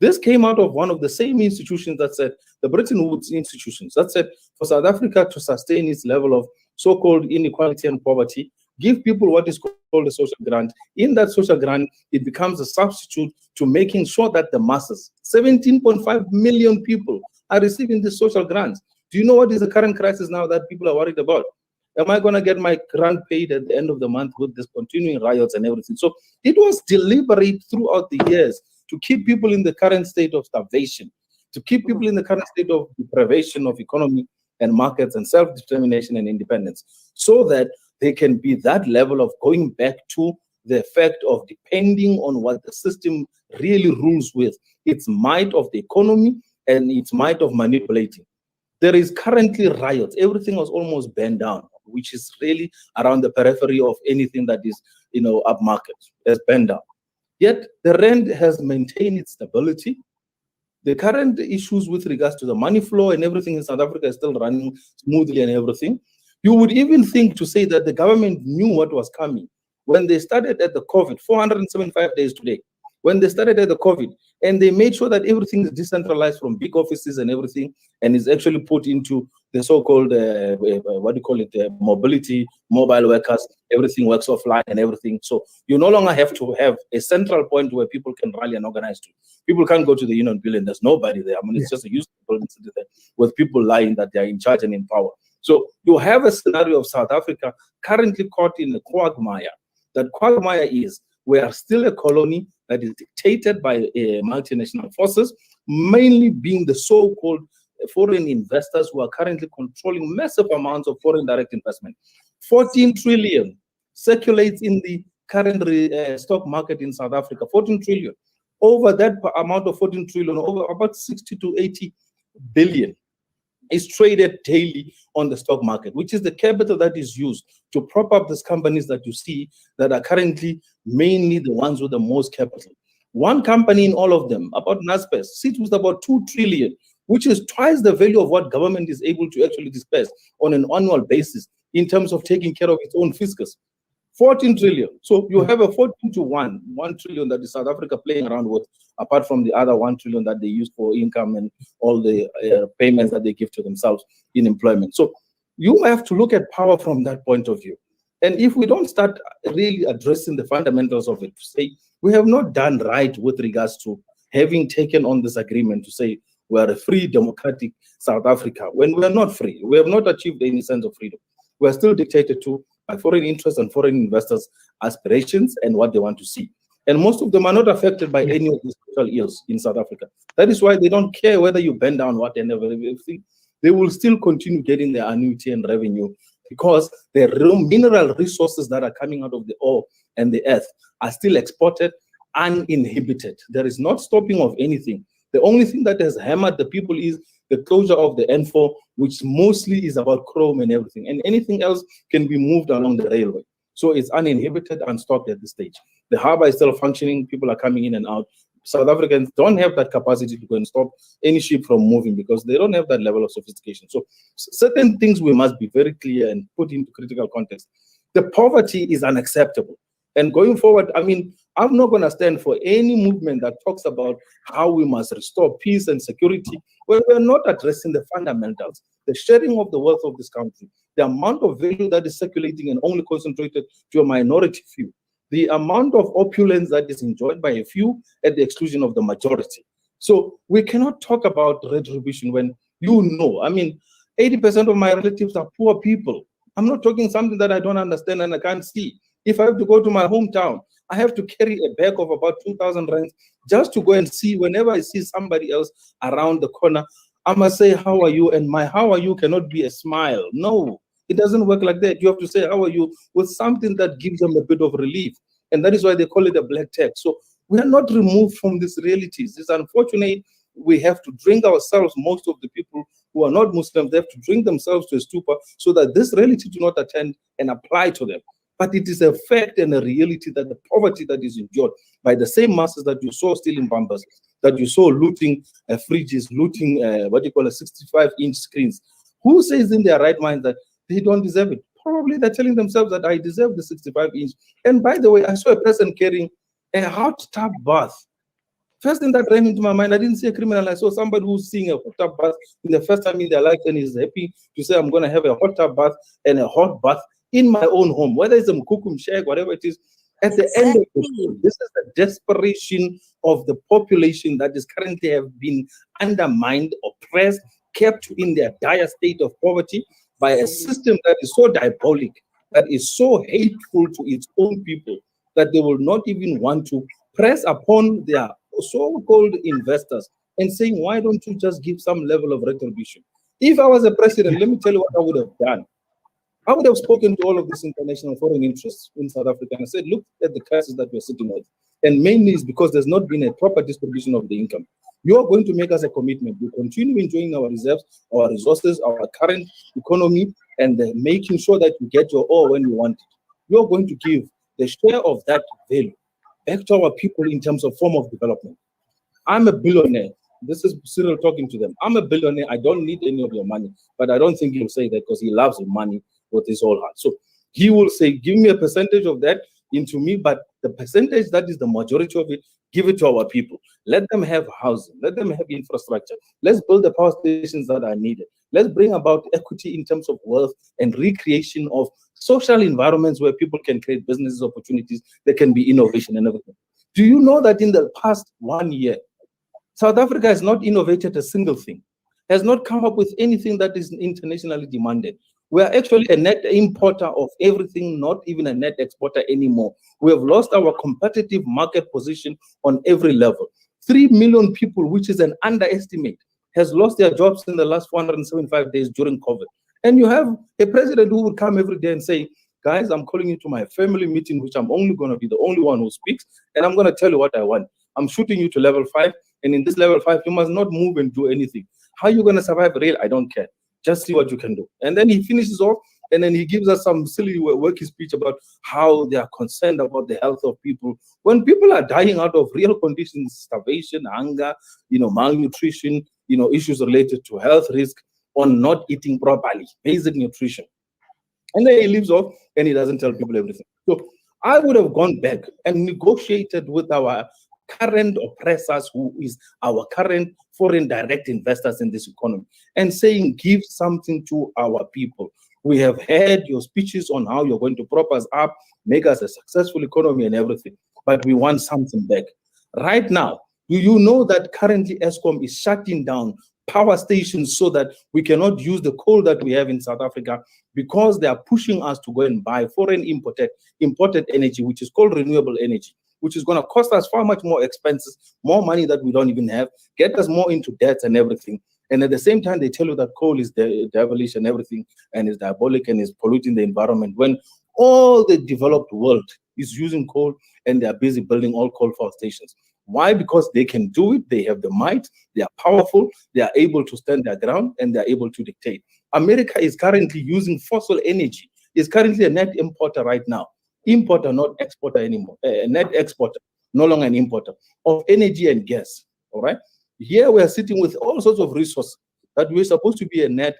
This came out of one of the same institutions that said, the Bretton Woods institutions, that said, for South Africa to sustain its level of so-called inequality and poverty, give people what is called a social grant. In that social grant, it becomes a substitute to making sure that the masses, 17.5 million people, are receiving these social grants. Do you know what is the current crisis now that people are worried about? Am I going to get my grant paid at the end of the month with this continuing riots and everything? So it was deliberate throughout the years to keep people in the current state of starvation, to keep people in the current state of deprivation of economy and markets and self-determination and independence, so that they can be that level of going back to the effect of depending on what the system really rules with, its might of the economy and its might of manipulating. There is currently riots. Everything was almost burned down, which is really around the periphery of anything that is, upmarket, has burned down. Yet the rand has maintained its stability. The current issues with regards to the money flow and everything in South Africa is still running smoothly and everything. You would even think to say that the government knew what was coming when they started at the COVID, 475 days today, when they started at the COVID, and they made sure that everything is decentralized from big offices and everything, and is actually put into the so-called, mobility, mobile workers, everything works offline and everything. So you no longer have to have a central point where people can rally and organize to. People can't go to the Union Building, there's nobody there. I mean, it's just a useful building there with people lying that they're in charge and in power. So you have a scenario of South Africa currently caught in the quagmire. That quagmire is, we are still a colony that is dictated by multinational forces, mainly being the so-called foreign investors who are currently controlling massive amounts of foreign direct investment. 14 trillion circulates in the current stock market in South Africa, 14 trillion. Over that amount of 14 trillion, over about 60 to 80 billion is traded daily on the stock market, which is the capital that is used to prop up these companies that you see that are currently mainly the ones with the most capital. One company in all of them, about Naspers, sits with about 2 trillion, which is twice the value of what government is able to actually disperse on an annual basis in terms of taking care of its own fiscus. 14 trillion. So you have a 14 to 1 trillion that is South Africa playing around with, apart from the other 1 trillion that they use for income and all the payments that they give to themselves in employment. So you have to look at power from that point of view. And if we don't start really addressing the fundamentals of it, to say we have not done right with regards to having taken on this agreement to say we are a free democratic South Africa, when we are not free, we have not achieved any sense of freedom. We are still dictated to by foreign interests and foreign investors' aspirations and what they want to see. And most of them are not affected by any of these social ills in South Africa. That is why they don't care whether you bend down what and everything. They will still continue getting their annuity and revenue because the mineral resources that are coming out of the ore and the earth are still exported uninhibited. There is not stopping of anything. The only thing that has hammered the people is the closure of the N4, which mostly is about chrome and everything, and anything else can be moved along the railway. So it's uninhibited and stopped at this stage. The harbor is still functioning, people are coming in and out. South Africans don't have that capacity to go and stop any ship from moving because they don't have that level of sophistication. So certain things we must be very clear and put into critical context. The poverty is unacceptable. And going forward, I mean, I'm not going to stand for any movement that talks about how we must restore peace and security when we're not addressing the fundamentals, the sharing of the wealth of this country, the amount of value that is circulating and only concentrated to a minority few, the amount of opulence that is enjoyed by a few at the exclusion of the majority. So we cannot talk about retribution when I mean, 80% of my relatives are poor people. I'm not talking something that I don't understand and I can't see. If I have to go to my hometown, I have to carry a bag of about 2,000 rands just to go and see. Whenever I see somebody else around the corner, I must say, how are you? And my how are you cannot be a smile. No, it doesn't work like that. You have to say, how are you, with something that gives them a bit of relief. And that is why they call it a black text. So we are not removed from these realities. It's unfortunate we have to drink ourselves, most of the people who are not Muslims, they have to drink themselves to a stupor so that this reality do not attend and apply to them. But it is a fact and a reality that the poverty that is endured by the same masses that you saw stealing bumpers, that you saw looting fridges, looting 65-inch screens. Who says in their right mind that they don't deserve it? Probably they're telling themselves that I deserve the 65-inch. And by the way, I saw a person carrying a hot tub bath. First thing that ran into my mind, I didn't see a criminal. I saw somebody who's seeing a hot tub bath in the first time in their life and is happy to say, I'm going to have a hot tub bath and a hot bath in my own home, whether it's a Mukukum shack, whatever it is. At the end of the day, this is the desperation of the population that is currently have been undermined, oppressed, kept in their dire state of poverty by a system that is so diabolic, that is so hateful to its own people, that they will not even want to press upon their so-called investors and saying, why don't you just give some level of retribution? If I was a president, let me tell you what I would have done. I would have spoken to all of these international foreign interests in South Africa and said, look at the crisis that we're sitting with. And mainly is because there's not been a proper distribution of the income. You are going to make us a commitment. We continue enjoying our reserves, our resources, our current economy, and making sure that you get your all when you want it. You're going to give the share of that value back to our people in terms of form of development. I'm a billionaire. This is Cyril talking to them. I'm a billionaire. I don't need any of your money. But I don't think he'll say that because he loves your money with his whole heart. So he will say, give me a percentage of that into me, but the percentage that is the majority of it, give it to our people. Let them have housing. Let them have infrastructure. Let's build the power stations that are needed. Let's bring about equity in terms of wealth and recreation of social environments where people can create business opportunities. There can be innovation and everything. Do you know that in the past 1 year, South Africa has not innovated a single thing, has not come up with anything that is internationally demanded. We are actually a net importer of everything, not even a net exporter anymore. We have lost our competitive market position on every level. 3 million people, which is an underestimate, has lost their jobs in the last 475 days during COVID. And you have a president who would come every day and say, guys, I'm calling you to my family meeting, which I'm only going to be the only one who speaks, and I'm going to tell you what I want. I'm shooting you to level 5, and in this level 5, you must not move and do anything. How are you going to survive real? I don't care. Just see what you can do. And then he finishes off, and then he gives us some silly worky speech about how they are concerned about the health of people. When people are dying out of real conditions, starvation, hunger, malnutrition, issues related to health risk, on not eating properly, basic nutrition. And then he leaves off and he doesn't tell people everything. So I would have gone back and negotiated with our current oppressors, who is our current foreign direct investors in this economy, and saying, give something to our people. We have heard your speeches on how you're going to prop us up, make us a successful economy and everything, but we want something back. Right now, do you know that currently ESCOM is shutting down power stations so that we cannot use the coal that we have in South Africa, because they are pushing us to go and buy foreign imported energy, which is called renewable energy, which is going to cost us far much more expenses, more money that we don't even have, get us more into debts and everything. And at the same time, they tell you that coal is devilish and everything, and is diabolic and is polluting the environment, when all the developed world is using coal and they are busy building all coal power stations. Why? Because they can do it, they have the might, they are powerful, they are able to stand their ground, and they are able to dictate. America is currently using fossil energy, is currently a net importer right now. Importer, not exporter anymore. A net exporter, no longer an importer of energy and gas. All right. Here we are sitting with all sorts of resources that we're supposed to be a net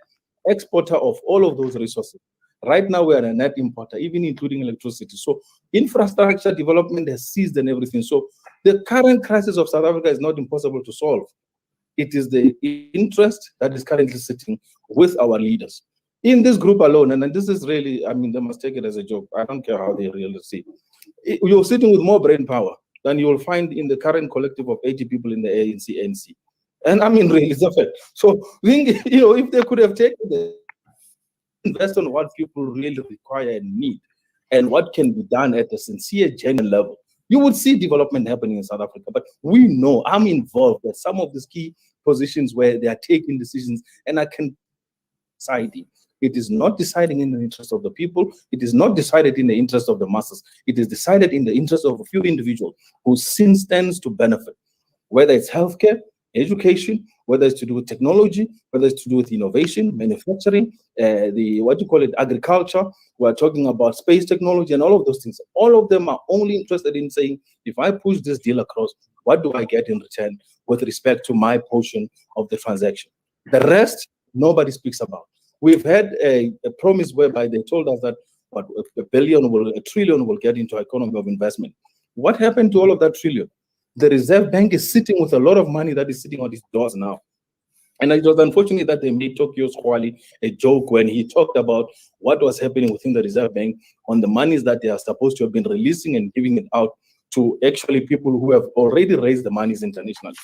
exporter of all of those resources. Right now we are a net importer, even including electricity. So infrastructure development has ceased and everything. So the current crisis of South Africa is not impossible to solve. It is the interest that is currently sitting with our leaders in this group alone. And this is really, they must take it as a joke. I don't care how they really see it. You're sitting with more brain power than you will find in the current collective of 80 people in the ANC. And really, it's a fact. So, if they could have taken the invest on what people really require and need, and what can be done at a sincere, genuine level, you would see development happening in South Africa. But we know, I'm involved, that some of these key positions where they are taking decisions and are deciding. It is not deciding in the interest of the people. It is not decided in the interest of the masses. It is decided in the interest of a few individuals who stands to benefit, whether it's healthcare, education, whether it's to do with technology, whether it's to do with innovation, manufacturing, agriculture. We're talking about space technology and all of those things. All of them are only interested in saying, if I push this deal across, what do I get in return with respect to my portion of the transaction? The rest, nobody speaks about. We've had a promise whereby they told us that what, a trillion will get into economy of investment. What happened to all of that trillion? The Reserve Bank is sitting with a lot of money that is sitting on its doors now. And it was unfortunate that they made Tokyo Squally a joke when he talked about what was happening within the Reserve Bank on the monies that they are supposed to have been releasing and giving it out to actually people who have already raised the monies internationally.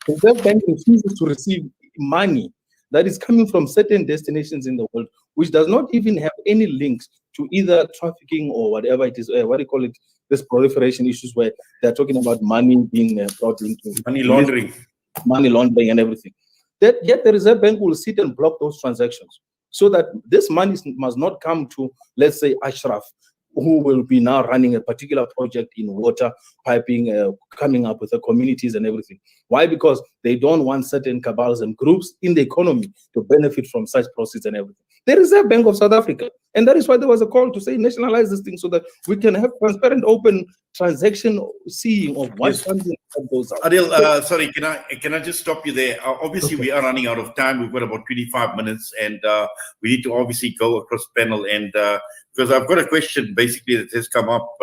The Reserve Bank refuses to receive money that is coming from certain destinations in the world, which does not even have any links to either trafficking or whatever it is, what do you call it, this proliferation issues where they're talking about money being brought into money laundering and everything. Yet the Reserve Bank will sit and block those transactions so that this money must not come to, let's say, Ashraf, who will be now running a particular project in water piping, coming up with the communities and everything. Why? Because they don't want certain cabals and groups in the economy to benefit from such proceeds and everything. The Reserve Bank of South Africa, and that is why there was a call to say nationalize this thing so that we can have transparent, open transaction seeing of what funding goes out. Adil, sorry, can I just stop you there? Obviously, we are running out of time. We've got about 25 minutes, and we need to obviously go across panel and. Because I've got a question basically that has come up,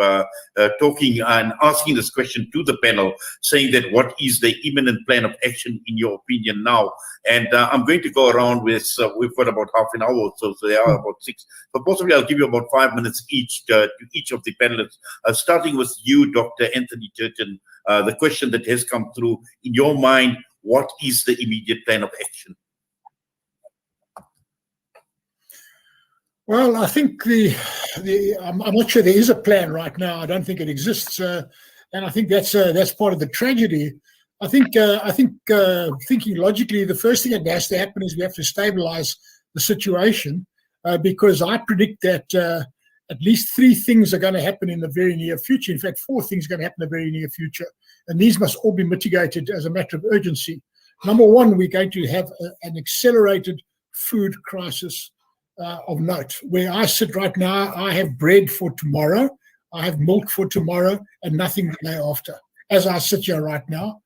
talking and asking this question to the panel, saying that what is the imminent plan of action in your opinion now? And I'm going to go around with, we've got about half an hour or so there are about 6. But possibly I'll give you about 5 minutes each to each of the panelists. Starting with you, Dr. Anthony Turton, the question that has come through, in your mind, what is the immediate plan of action? Well, I think I'm not sure there is a plan right now. I don't think it exists, and I think that's part of the tragedy. I think thinking logically, the first thing that has to happen is we have to stabilize the situation, because I predict that at least 3 things are going to happen in the very near future. In fact, 4 things are going to happen in the very near future, and these must all be mitigated as a matter of urgency. Number one, we're going to have an accelerated food crisis. Of note. Where I sit right now, I have bread for tomorrow, I have milk for tomorrow, and nothing the day after, as I sit here right now.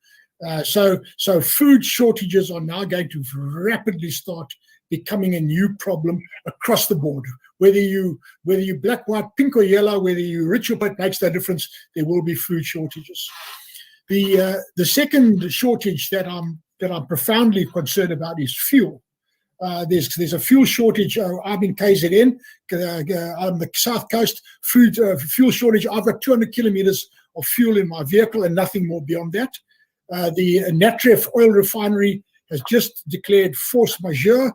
So food shortages are now going to rapidly start becoming a new problem across the board. Whether you black, white, pink, or yellow, whether you rich or poor, it makes no difference. There will be food shortages. The second shortage that I'm profoundly concerned about is fuel. There's a fuel shortage. I'm in KZN, on the south coast. Fuel shortage. I've got 200 kilometers of fuel in my vehicle and nothing more beyond that. The Natref oil refinery has just declared force majeure.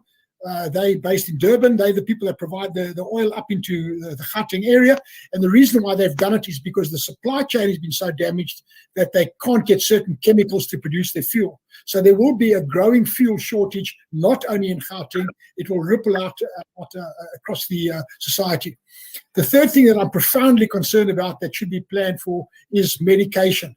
They based in Durban. They're the people that provide the oil up into the Gauteng area. And the reason why they've done it is because the supply chain has been so damaged that they can't get certain chemicals to produce their fuel. So there will be a growing fuel shortage, not only in Gauteng, it will ripple out across the society. The third thing that I'm profoundly concerned about that should be planned for is medication.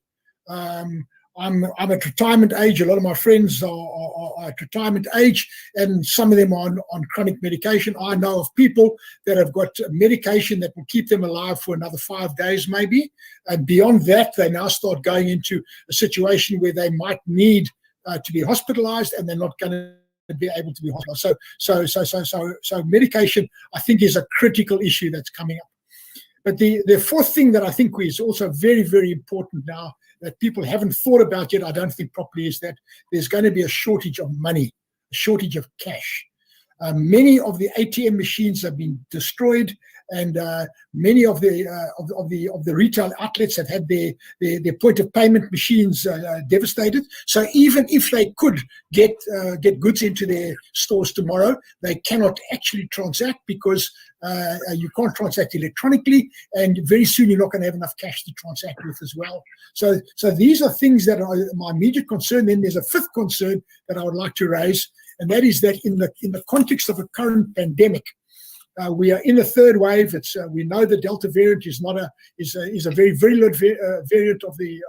I'm at retirement age. A lot of my friends are at retirement age, and some of them are on chronic medication. I know of people that have got medication that will keep them alive for another 5 days maybe. And beyond that, they now start going into a situation where they might need to be hospitalized, and they're not going to be able to be hospitalized. So medication, I think, is a critical issue that's coming up. But the fourth thing that I think is also very, very important now that people haven't thought about yet, I don't think properly, is that there's going to be a shortage of money, a shortage of cash. Many of the ATM machines have been destroyed. and many of the retail outlets have had their point of payment machines devastated. So even if they could get goods into their stores tomorrow, they cannot actually transact because you can't transact electronically, and very soon you're not going to have enough cash to transact with as well. So these are things that are my immediate concern. Then there's a fifth concern that I would like to raise, and that is that in the context of a current pandemic, we are in the third wave. We know the Delta variant is a very virulent variant of the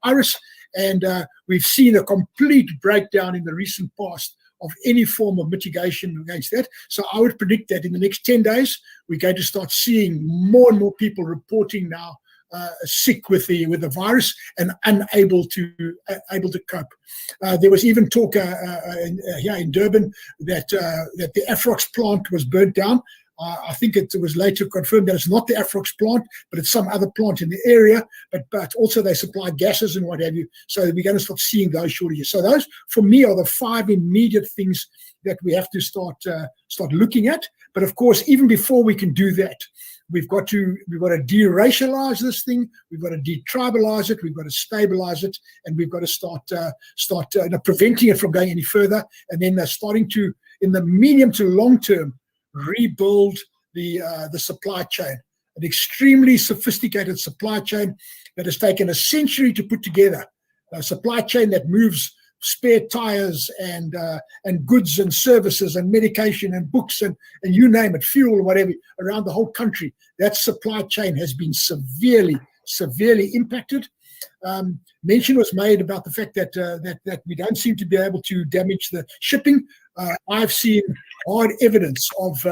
virus, and we've seen a complete breakdown in the recent past of any form of mitigation against that. So I would predict that in the next 10 days, we're going to start seeing more and more people reporting now sick with the virus and unable to cope. There was even talk here in Durban that the Afrox plant was burnt down. I think it was later confirmed that it's not the Afrox plant, but it's some other plant in the area. But also they supply gases and what have you. So we're going to start seeing those shortages. So those, for me, are the 5 immediate things that we have to start looking at. But of course, even before we can do that, we've got to de-racialize this thing. We've got to de-tribalize it. We've got to stabilize it, and we've got to start preventing it from going any further. And then starting to, in the medium to long term, rebuild the supply chain, an extremely sophisticated supply chain that has taken a century to put together. A supply chain that moves spare tires and goods and services and medication and books and you name it, fuel, whatever, around the whole country. That supply chain has been severely impacted. Mention was made about the fact that we don't seem to be able to damage the shipping. I've seen hard evidence of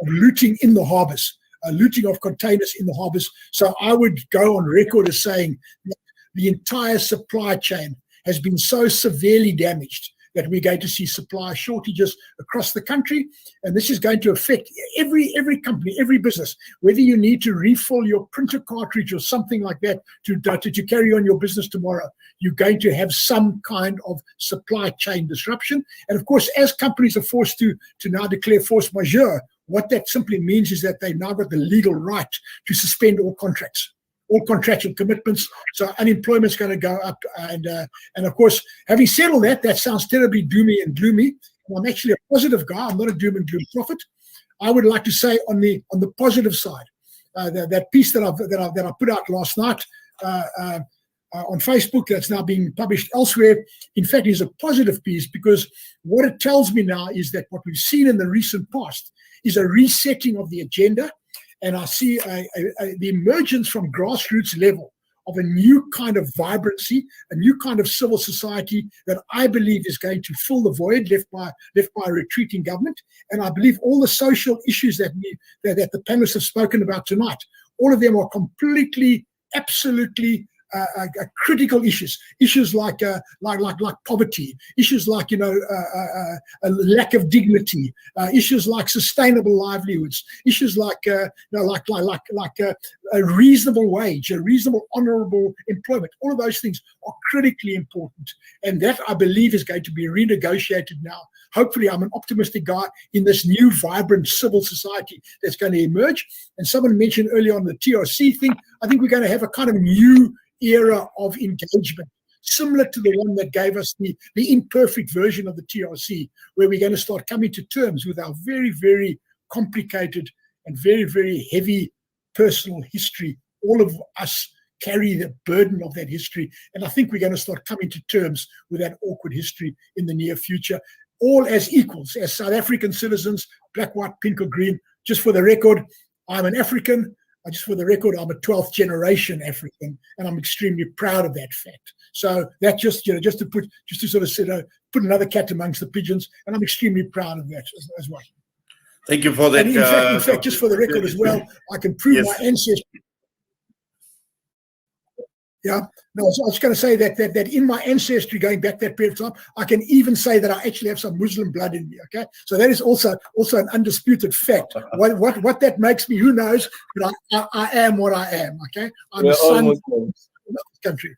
looting in the harbors, looting of containers in the harbors. So I would go on record as saying that the entire supply chain has been so severely damaged that we're going to see supply shortages across the country, and this is going to affect every company, every business. Whether you need to refill your printer cartridge or something like that to carry on your business tomorrow, you're going to have some kind of supply chain disruption. And of course, as companies are forced to now declare force majeure, what that simply means is that they've now got the legal right to suspend all contracts, all contractual commitments. So unemployment's going to go up, and of course, having said all that, that sounds terribly doomy and gloomy. I'm actually a positive guy. I'm not a doom and gloom prophet. I would like to say on the positive side, that piece that I put out last night on Facebook, that's now being published elsewhere, in fact, is a positive piece, because what it tells me now is that what we've seen in the recent past is a resetting of the agenda. And I see the emergence from grassroots level of a new kind of vibrancy, a new kind of civil society that I believe is going to fill the void left by a retreating government. And I believe all the social issues that the panelists have spoken about tonight, all of them are completely, absolutely critical issues like poverty, issues like a lack of dignity, issues like sustainable livelihoods, issues like a reasonable wage, a reasonable, honourable employment. All of those things are critically important, and that I believe is going to be renegotiated now. Hopefully, I'm an optimistic guy in this new, vibrant civil society that's going to emerge. And someone mentioned earlier on the TRC thing. I think we're going to have a kind of new era of engagement, similar to the one that gave us the imperfect version of the TRC, where we're going to start coming to terms with our very, very complicated and very, very heavy personal history. All of us carry the burden of that history, and I think we're going to start coming to terms with that awkward history in the near future, all as equals, as South African citizens, black, white, pink or green. Just for the record, I'm an African. Just for the record, I'm a 12th generation African, and I'm extremely proud of that fact. So that just to sort of put another cat amongst the pigeons, and I'm extremely proud of that as well. Thank you for that. And in fact, just for the record as well, I can prove my ancestry. Yeah, no, I was going to say that in my ancestry, going back that period of time, I can even say that I actually have some Muslim blood in me. Okay, so that is also an undisputed fact. What that makes me, who knows? But I am what I am. Okay, I'm a son of this country.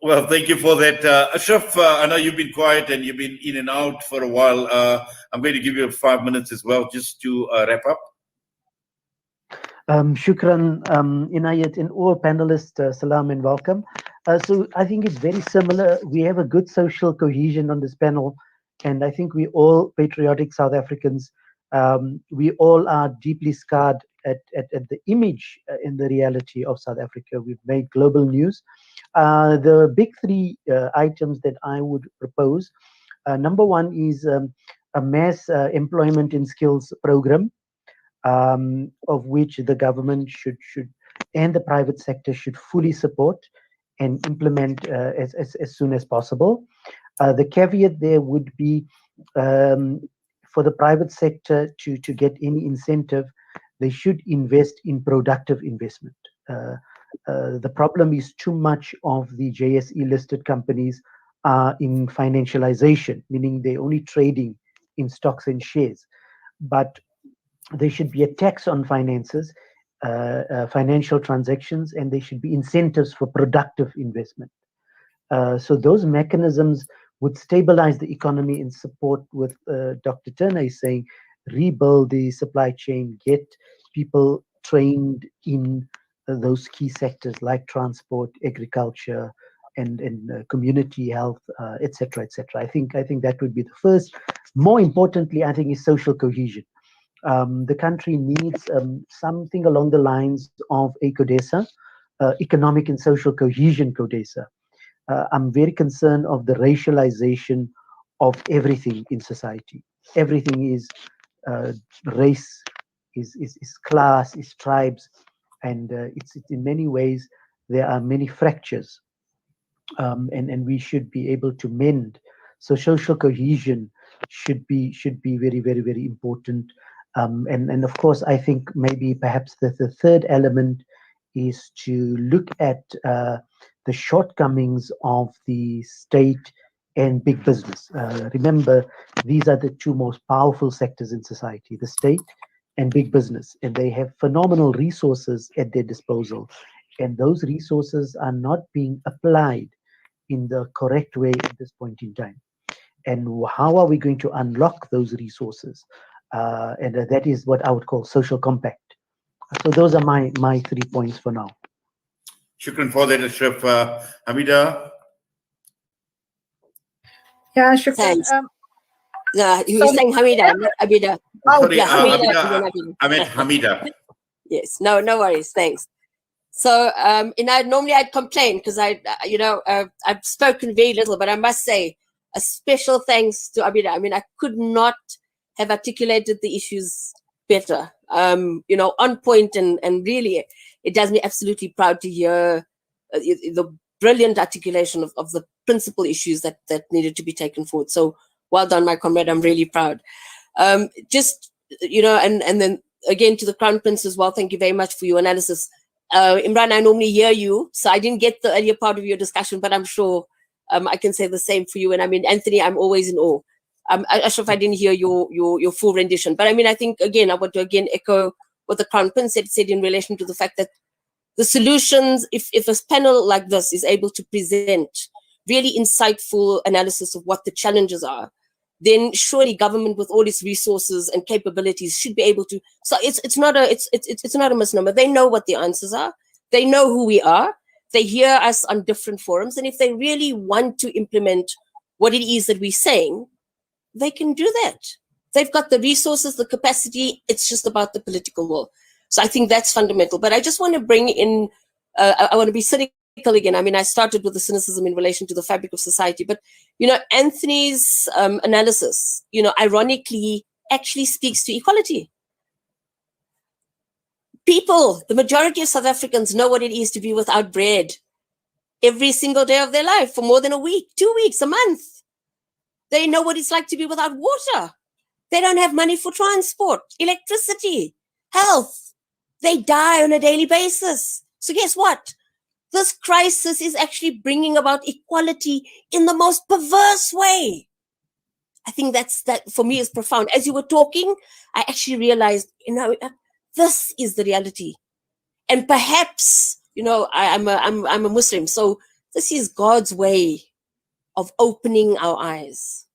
Well, thank you for that, Ashraf. I know you've been quiet and you've been in and out for a while. I'm going to give you 5 minutes as well, just to wrap up. Shukran, Inayet, and all panelists, salam and welcome. So I think it's very similar. We have a good social cohesion on this panel, and I think we all patriotic South Africans. We all are deeply scarred at the image in the reality of South Africa. We've made global news. The big three items that I would propose. Number one is a mass employment and skills program, of which the government should and the private sector should fully support and implement as soon as possible. The caveat there would be, for the private sector to get any incentive, they should invest in productive investment. The problem is too much of the JSE listed companies are in financialization, meaning they're only trading in stocks and shares. But there should be a tax on finances, financial transactions, and there should be incentives for productive investment. So those mechanisms would stabilize the economy and support what Dr. Turner is saying, rebuild the supply chain, get people trained in those key sectors like transport, agriculture, and community health, etc., etc. I think that would be the first. More importantly, I think is social cohesion. The country needs something along the lines of a CODESA, economic and social cohesion CODESA. I'm very concerned of the racialization of everything in society. Everything is race, is class, is tribes, and it's in many ways there are many fractures, and we should be able to mend. So social cohesion should be very, very, very important. And of course, I think maybe perhaps the third element is to look at the shortcomings of the state and big business. Remember, these are the two most powerful sectors in society, the state and big business, and they have phenomenal resources at their disposal. And those resources are not being applied in the correct way at this point in time. And how are we going to unlock those resources? And that is what I would call social compact. So those are my 3 points for now. Shukran for that, Ashraf. Hameeda? Yeah, Shukran. Thanks. You were saying Hameeda, not Abeedah. Sorry, yeah, Hameeda. I meant Hameeda. Yes, no worries. Thanks. So, normally I'd complain because I've spoken very little, but I must say a special thanks to Abeedah. I mean, I could not have articulated the issues better, on point, and really, it does me absolutely proud to hear the brilliant articulation of the principal issues that needed to be taken forward. So well done, my comrade. I'm really proud. And then again to the Crown Prince as well. Thank you very much for your analysis. Imraahn, I normally hear you, so I didn't get the earlier part of your discussion, but I'm sure I can say the same for you. And I mean, Anthony, I'm always in awe. Ashraf, I didn't hear your full rendition, but I mean, I think again, I want to echo what the Crown Prince said in relation to the fact that the solutions, if a panel like this is able to present really insightful analysis of what the challenges are, then surely government with all its resources and capabilities should be able to. So it's not a misnomer. They know what the answers are. They know who we are. They hear us on different forums, and if they really want to implement what it is that we're saying, they can do that. They've got the resources, the capacity. It's just about the political will. So I think that's fundamental. But I just want to bring in, I want to be cynical again. I mean, I started with the cynicism in relation to the fabric of society, but, Anthony's analysis, ironically, actually speaks to equality. People, the majority of South Africans know what it is to be without bread every single day of their life for more than a week, 2 weeks, a month. They know what it's like to be without water. They don't have money for transport, electricity, health. They die on a daily basis. So guess what? This crisis is actually bringing about equality in the most perverse way. I think that for me is profound. As you were talking, I actually realized, this is the reality. And perhaps, I'm a Muslim, so this is God's way of opening our eyes,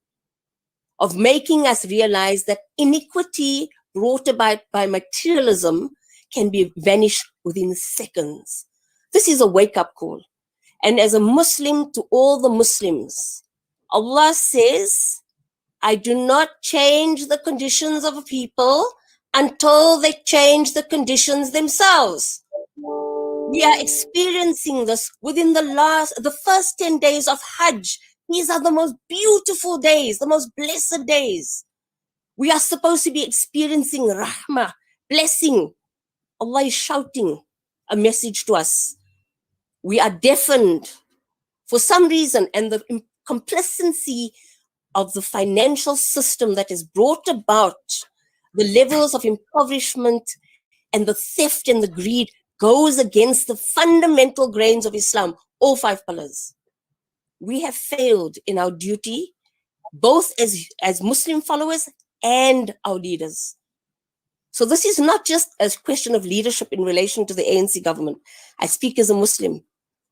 of making us realize that iniquity brought about by materialism can be vanished within seconds. This is a wake-up call. And as a Muslim to all the Muslims, Allah says, I do not change the conditions of a people until they change the conditions themselves. We are experiencing this within the first 10 days of Hajj. These are the most beautiful days, the most blessed days. We are supposed to be experiencing rahmah, blessing. Allah is shouting a message to us. We are deafened for some reason, and the complacency of the financial system that has brought about the levels of impoverishment and the theft and the greed goes against the fundamental grains of Islam, all 5 pillars. We have failed in our duty, both as Muslim followers and our leaders. So this is not just a question of leadership in relation to the ANC government. I speak as a Muslim.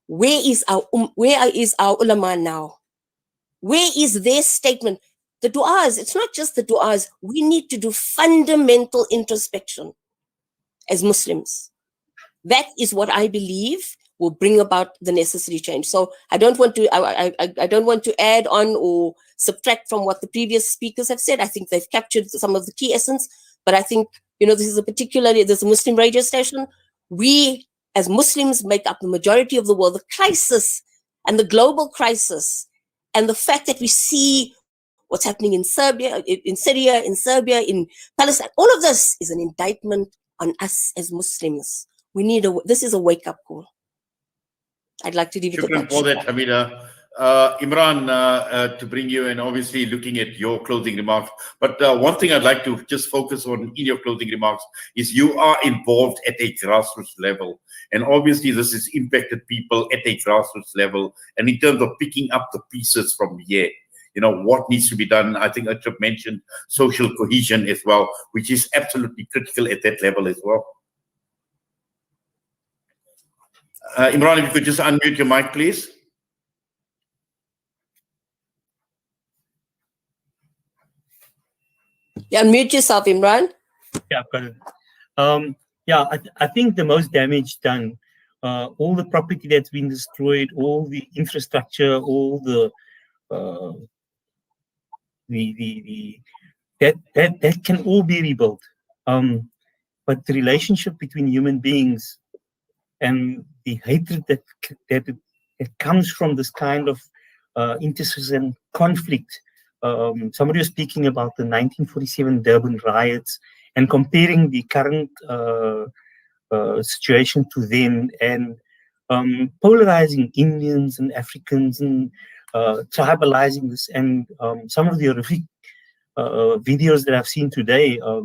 Where is our ulama now? Where is their statement? The du'as, it's not just the du'as. We need to do fundamental introspection as Muslims. That is what I believe will bring about the necessary change. So I don't want to I don't want to add on or subtract from what the previous speakers have said. I think they've captured some of the key essence, but I think, this is this Muslim radio station. We as Muslims make up the majority of the world. The crisis and the global crisis and the fact that we see what's happening in Serbia, in Syria, in Serbia, in Palestine, all of this is an indictment on us as Muslims. This is a wake-up call. I'd like to leave it at that. For that, Hameeda. Imraahn, to bring you in, obviously looking at your closing remarks. But one thing I'd like to just focus on in your closing remarks is you are involved at a grassroots level. And obviously this has impacted people at a grassroots level. And in terms of picking up the pieces from here, what needs to be done. I think Ashraf mentioned social cohesion as well, which is absolutely critical at that level as well. Imraahn, if you could just unmute your mic, please. Yeah, unmute yourself, Imraahn. Yeah, I've got it. I think the most damage done, all the property that's been destroyed, all the infrastructure, all that can all be rebuilt. But the relationship between human beings and the hatred that comes from this kind of intercession conflict. Somebody was speaking about the 1947 Durban riots and comparing the current situation to then, and polarizing Indians and Africans and tribalizing this. And some of the horrific videos that I've seen today, where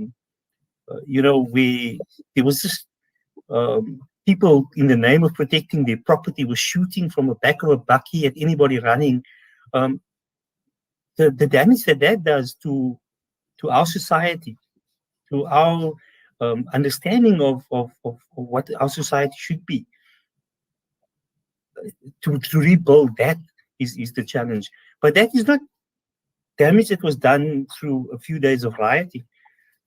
there was just people in the name of protecting their property were shooting from the back of a bakkie at anybody running. The damage that does to our society, to our understanding of what our society should be. To rebuild that is the challenge. But that is not damage that was done through a few days of rioting.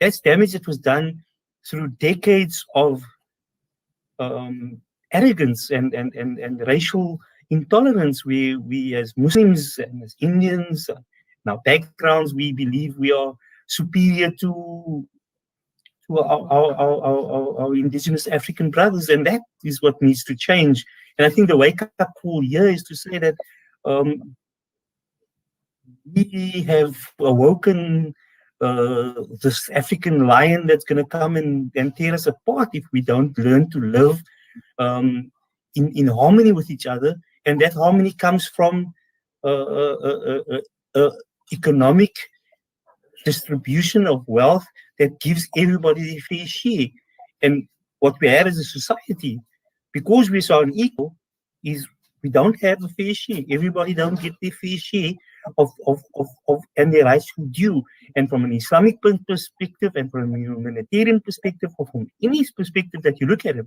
That's damage that was done through decades of arrogance and racial intolerance, where we as Muslims and as Indians, in our backgrounds, we believe we are superior to our indigenous African brothers, and that is what needs to change. And I think the wake-up call here is to say that we have awoken this African lion that's going to come and tear us apart if we don't learn to live in harmony with each other. And that harmony comes from economic distribution of wealth that gives everybody their fair share. And what we have as a society, because we're so unequal, is we don't have a fair share. Everybody don't get their fair share of and their rights due. And from an Islamic perspective, and from a humanitarian perspective, or from any perspective that you look at it,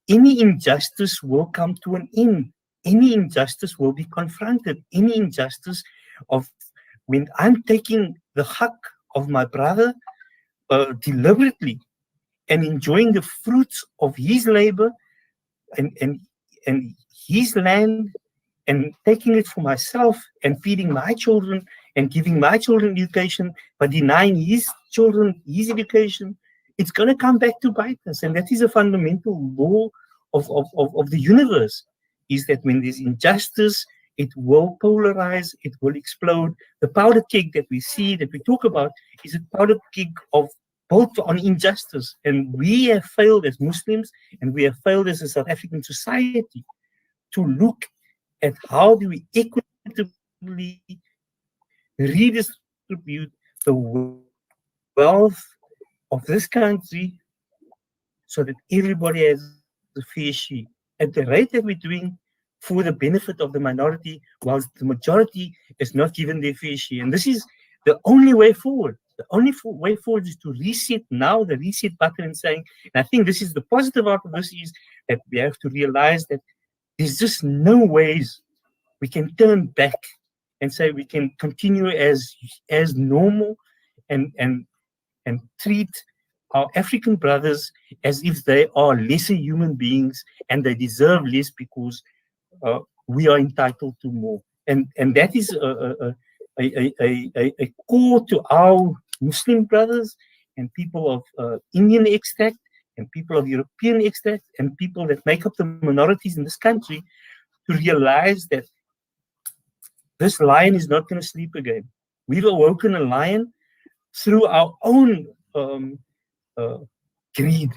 any injustice will come to an end. Any injustice will be confronted. Any injustice of when I'm taking the haq of my brother deliberately, and enjoying the fruits of his labor and his land, and taking it for myself and feeding my children and giving my children education, but denying his children his education, it's going to come back to bite us. And that is a fundamental law of the universe, is that when there's injustice, it will polarize, it will explode. The powder keg that we see, that we talk about, is a powder keg of built on injustice. And we have failed as Muslims, and we have failed as a South African society to look at how do we equitably redistribute the wealth of this country so that everybody has a fair share at the rate that we're doing, for the benefit of the minority, whilst the majority is not given their fair share. And this is the only way forward. The only way forward is to reset now, the reset button, and saying, and I think this is the positive out of this, is that we have to realize that there's just no ways we can turn back and say we can continue as normal and treat our African brothers as if they are lesser human beings and they deserve less because we are entitled to more. And that is a core to our Muslim brothers and people of Indian extract and people of European extract and people that make up the minorities in this country, to realize that this lion is not going to sleep again. We've awoken a lion through our own greed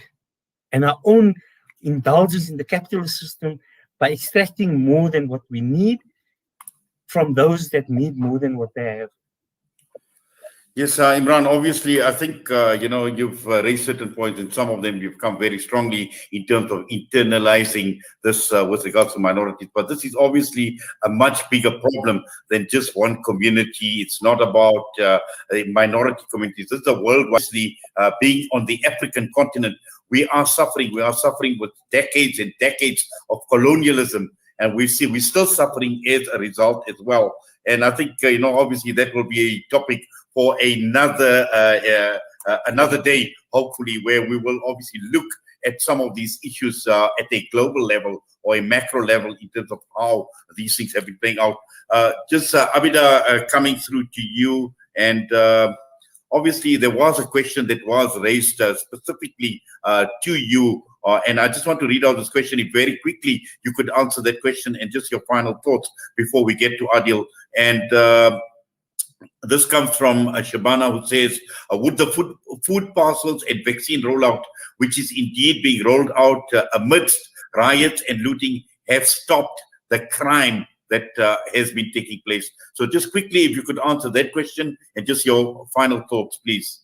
and our own indulgence in the capitalist system by extracting more than what we need from those that need more than what they have. Yes, Imraahn, obviously, I think, you've raised certain points, and some of them you've come very strongly in terms of internalizing this with regards to minorities. But this is obviously a much bigger problem than just one community. It's not about minority communities. This is a worldwide, being on the African continent. We are suffering. We are suffering with decades and decades of colonialism. And we're still suffering as a result as well. And I think, obviously that will be a topic for another day, hopefully, where we will obviously look at some of these issues at a global level or a macro level in terms of how these things have been playing out. Abeedah, coming through to you, and obviously there was a question that was raised specifically to you, and I just want to read out this question. If very quickly you could answer that question and just your final thoughts before we get to Adil. And this comes from Shabana, who says, would the food parcels and vaccine rollout, which is indeed being rolled out amidst riots and looting, have stopped the crime that has been taking place? So just quickly, if you could answer that question and just your final thoughts, please.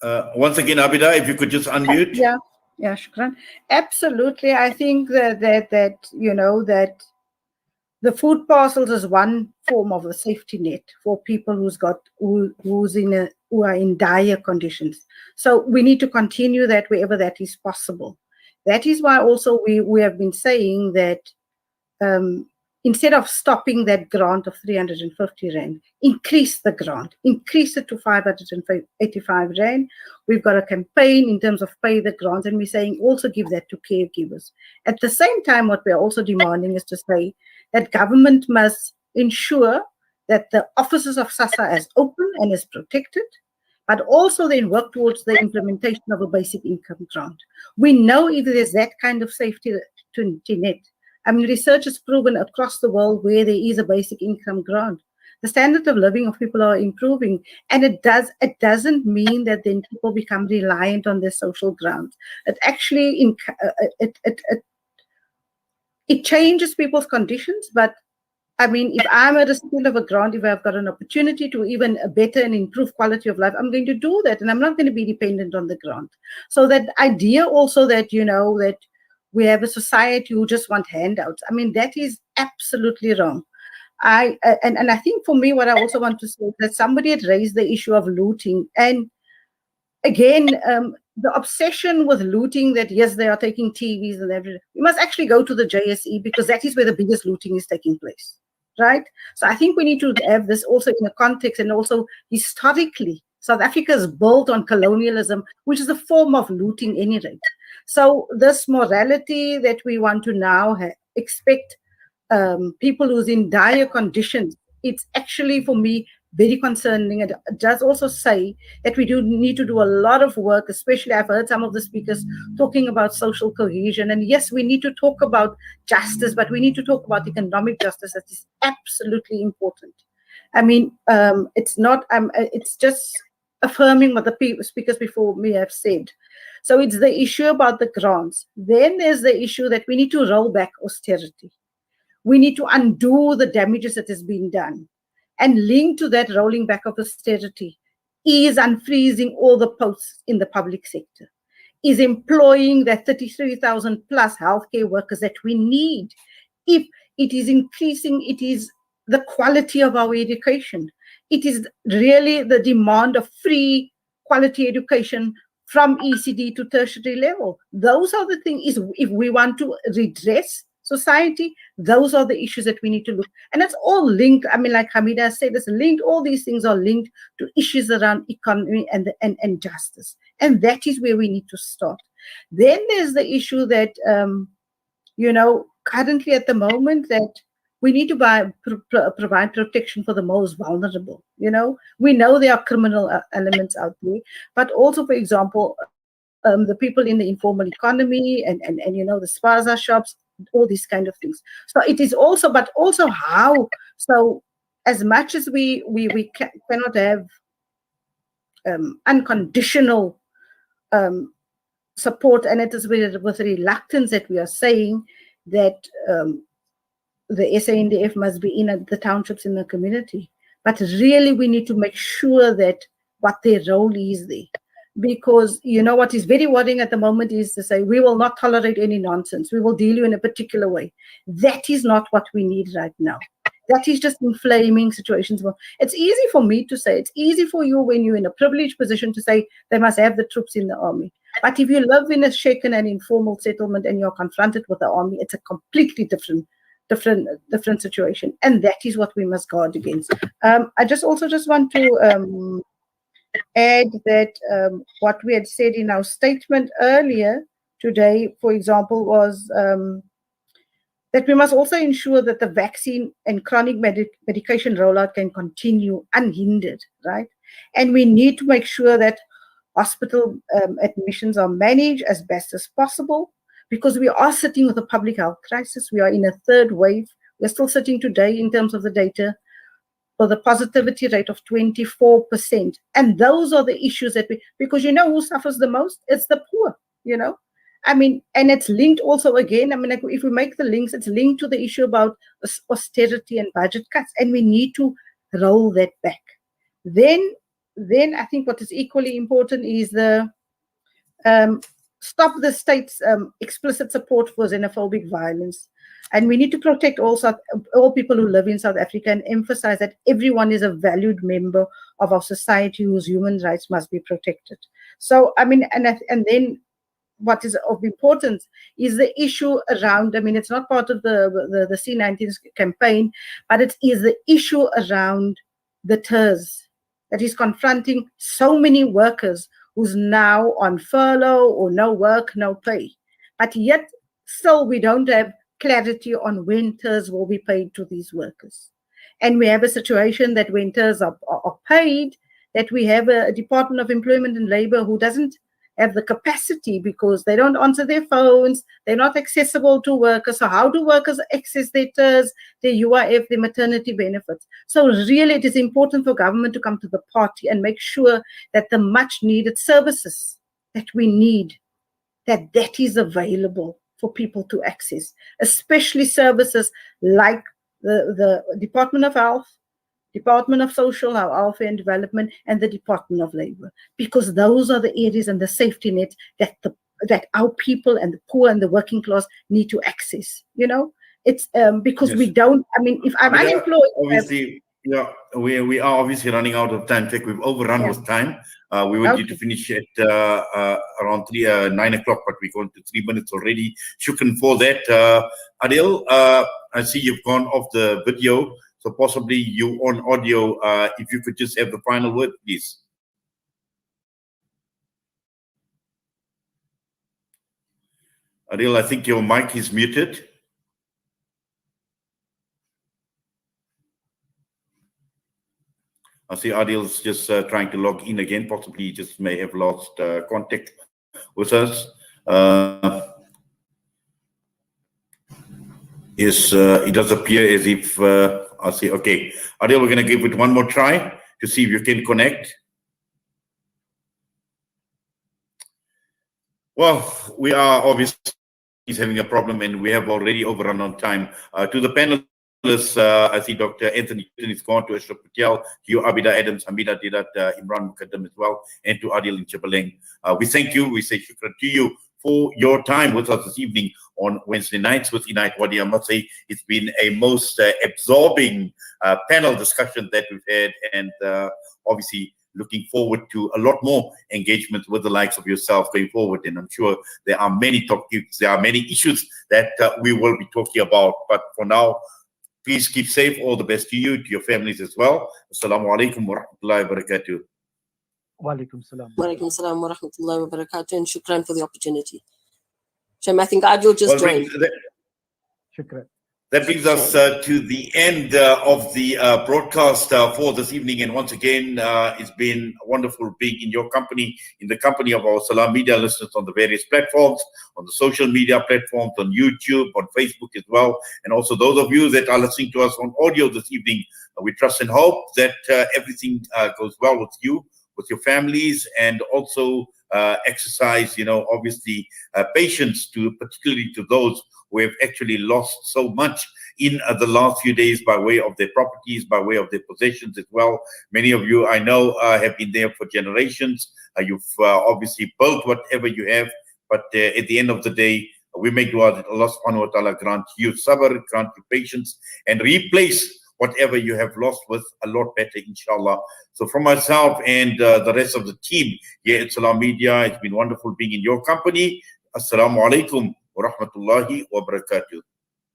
Once again, Abeedah, if you could just unmute. Yeah, Shukran. Absolutely. I think that the food parcels is one form of a safety net for people who are in dire conditions. So we need to continue that wherever that is possible. That is why also we have been saying that instead of stopping that grant of 350 Rand, increase the grant, increase it to 585 Rand. We've got a campaign in terms of pay the grant, and we're saying also give that to caregivers. At the same time, what we're also demanding is to say that government must ensure that the offices of SASSA is open and is protected, but also then work towards the implementation of a basic income grant. We know if there's that kind of safety net. I mean, research has proven across the world where there is a basic income grant, the standard of living of people are improving, and it doesn't mean that then people become reliant on their social grants. It actually it changes people's conditions, but I mean, if I'm a recipient of a grant, if I've got an opportunity to even better and improve quality of life, I'm going to do that, and I'm not going to be dependent on the grant. So that idea also that, that we have a society who just want handouts, I mean, that is absolutely wrong. And I think for me, what I also want to say is that somebody had raised the issue of looting, and again, the obsession with looting, that yes, they are taking TVs and everything. We must actually go to the JSE, because that is where the biggest looting is taking place, right? So I think we need to have this also in a context, and also historically, South Africa is built on colonialism, which is a form of looting any rate. So this morality that we want to now expect people who's in dire conditions, it's actually, for me, very concerning. It does also say that we do need to do a lot of work, especially I've heard some of the speakers talking about social cohesion. And yes, we need to talk about justice, but we need to talk about economic justice. That is absolutely important. I mean, it's not, it's just affirming what the speakers before me have said. So it's the issue about the grants. Then there's the issue that we need to roll back austerity. We need to undo the damages that has been done. And linked to that rolling back of austerity is unfreezing all the posts in the public sector, is employing the 33,000 plus healthcare workers that we need. If it is increasing, it is the quality of our education. It is really the demand of free quality education from ECD to tertiary level. Those are the things, if we want to redress society, those are the issues that we need to look. And that's all linked. I mean, like Hameeda said, it's linked. All these things are linked to issues around economy and justice. And that is where we need to start. Then there's the issue that, you know, currently at the moment, that we need to provide protection for the most vulnerable. You know, we know there are criminal elements out there, but also, for example, the people in the informal economy and you know, the spaza shops, all these kind of things. So it is also, but also how. So as much as we cannot have unconditional support, and it is with reluctance that we are saying that the SANDF must be in the townships, in the community. But really we need to make sure that what their role is there. Because, you know, what is very worrying at the moment is to say, we will not tolerate any nonsense. We will deal you in a particular way. That is not what we need right now. That is just inflaming situations. It's easy for me to say, it's easy for you when you're in a privileged position to say they must have the troops in the army. But if you live in a shaken and informal settlement and you're confronted with the army, it's a completely different situation. And that is what we must guard against. I just want to add that what we had said in our statement earlier today, for example, was that we must also ensure that the vaccine and chronic medication rollout can continue unhindered, right? And we need to make sure that hospital admissions are managed as best as possible, because we are sitting with a public health crisis. We are in a third wave. We're still sitting today in terms of the data for the positivity rate of 24%. And those are the issues that because you know who suffers the most? It's the poor, you know? I mean, and it's linked also again, I mean, like if we make the links, it's linked to the issue about austerity and budget cuts, and we need to roll that back. Then I think what is equally important is the stop the state's explicit support for xenophobic violence. And we need to protect all people who live in South Africa and emphasize that everyone is a valued member of our society whose human rights must be protected. So, I mean, and then what is of importance is the issue around, I mean, it's not part of the C19 campaign, but it is the issue around the TERS that is confronting so many workers who's now on furlough or no work, no pay. But yet still we don't have clarity on when TERS will be paid to these workers. And we have a situation that when TERS are paid, that we have a Department of Employment and Labor who doesn't have the capacity because they don't answer their phones, they're not accessible to workers. So how do workers access their TERS, their UIF, their maternity benefits? So really it is important for government to come to the party and make sure that the much needed services that we need, that is available for people to access, especially services like the Department of Health, Department of Social, Welfare and Development, and the Department of Labor, because those are the areas and the safety net that our people and the poor and the working class need to access. You know, it's because we don't. I mean, if I'm unemployed, obviously, yeah, we are obviously running out of time. In fact, we've overrun with time. We were due to finish at around 9 o'clock, but we've gone to 3 minutes already. Shukran for that, Adil. I see you've gone off the video. So possibly you on audio, if you could just have the final word, please. Adil, I think your mic is muted. I see Adil's just trying to log in again. Possibly he just may have lost contact with us. Yes, it does appear as if I see. Okay, Adil, we're going to give it one more try to see if you can connect. Well, we are obviously having a problem, and we have already overrun on time. To the panelists, I see Dr. Anthony is gone, to Ashraf, Patel, to you, Abeedah, Adams, Hameeda, Deedat, Imraahn, Mukaddam as well, and to Adil Nchabeleng. We thank you. We say shukran to you for your time with us this evening on Wednesday nights with Inayet Wadee. I must say it's been a most absorbing panel discussion that we've had, and obviously looking forward to a lot more engagement with the likes of yourself going forward. And I'm sure there are many topics, there are many issues that we will be talking about. But for now, please keep safe. All the best to you, to your families as well. Assalamu alaikum wa rahmatullahi wa barakatuh. Wa alaikum salam. Wa alaikum salam wa rahmatullahi wa barakatuh, and shukran for the opportunity. Shem, I think Adil just joined. Shukran. That brings us to the end of the broadcast for this evening. And once again, it's been wonderful being in your company, in the company of our Salam Media listeners on the various platforms, on the social media platforms, on YouTube, on Facebook as well. And also those of you that are listening to us on audio this evening, we trust and hope that everything goes well with you, with your families, and also exercise, obviously patience, particularly to those who have actually lost so much in the last few days by way of their properties, by way of their possessions as well. Many of you, I know, have been there for generations. You've obviously built whatever you have, but at the end of the day, we make dua that Allah subhanahu wa ta'ala grant you sabr, grant you patience, and replace whatever you have lost with a lot better, inshallah. So from myself and the rest of the team here at Salam Media, it's been wonderful being in your company. Assalamu alaikum wa rahmatullahi wa barakatuh.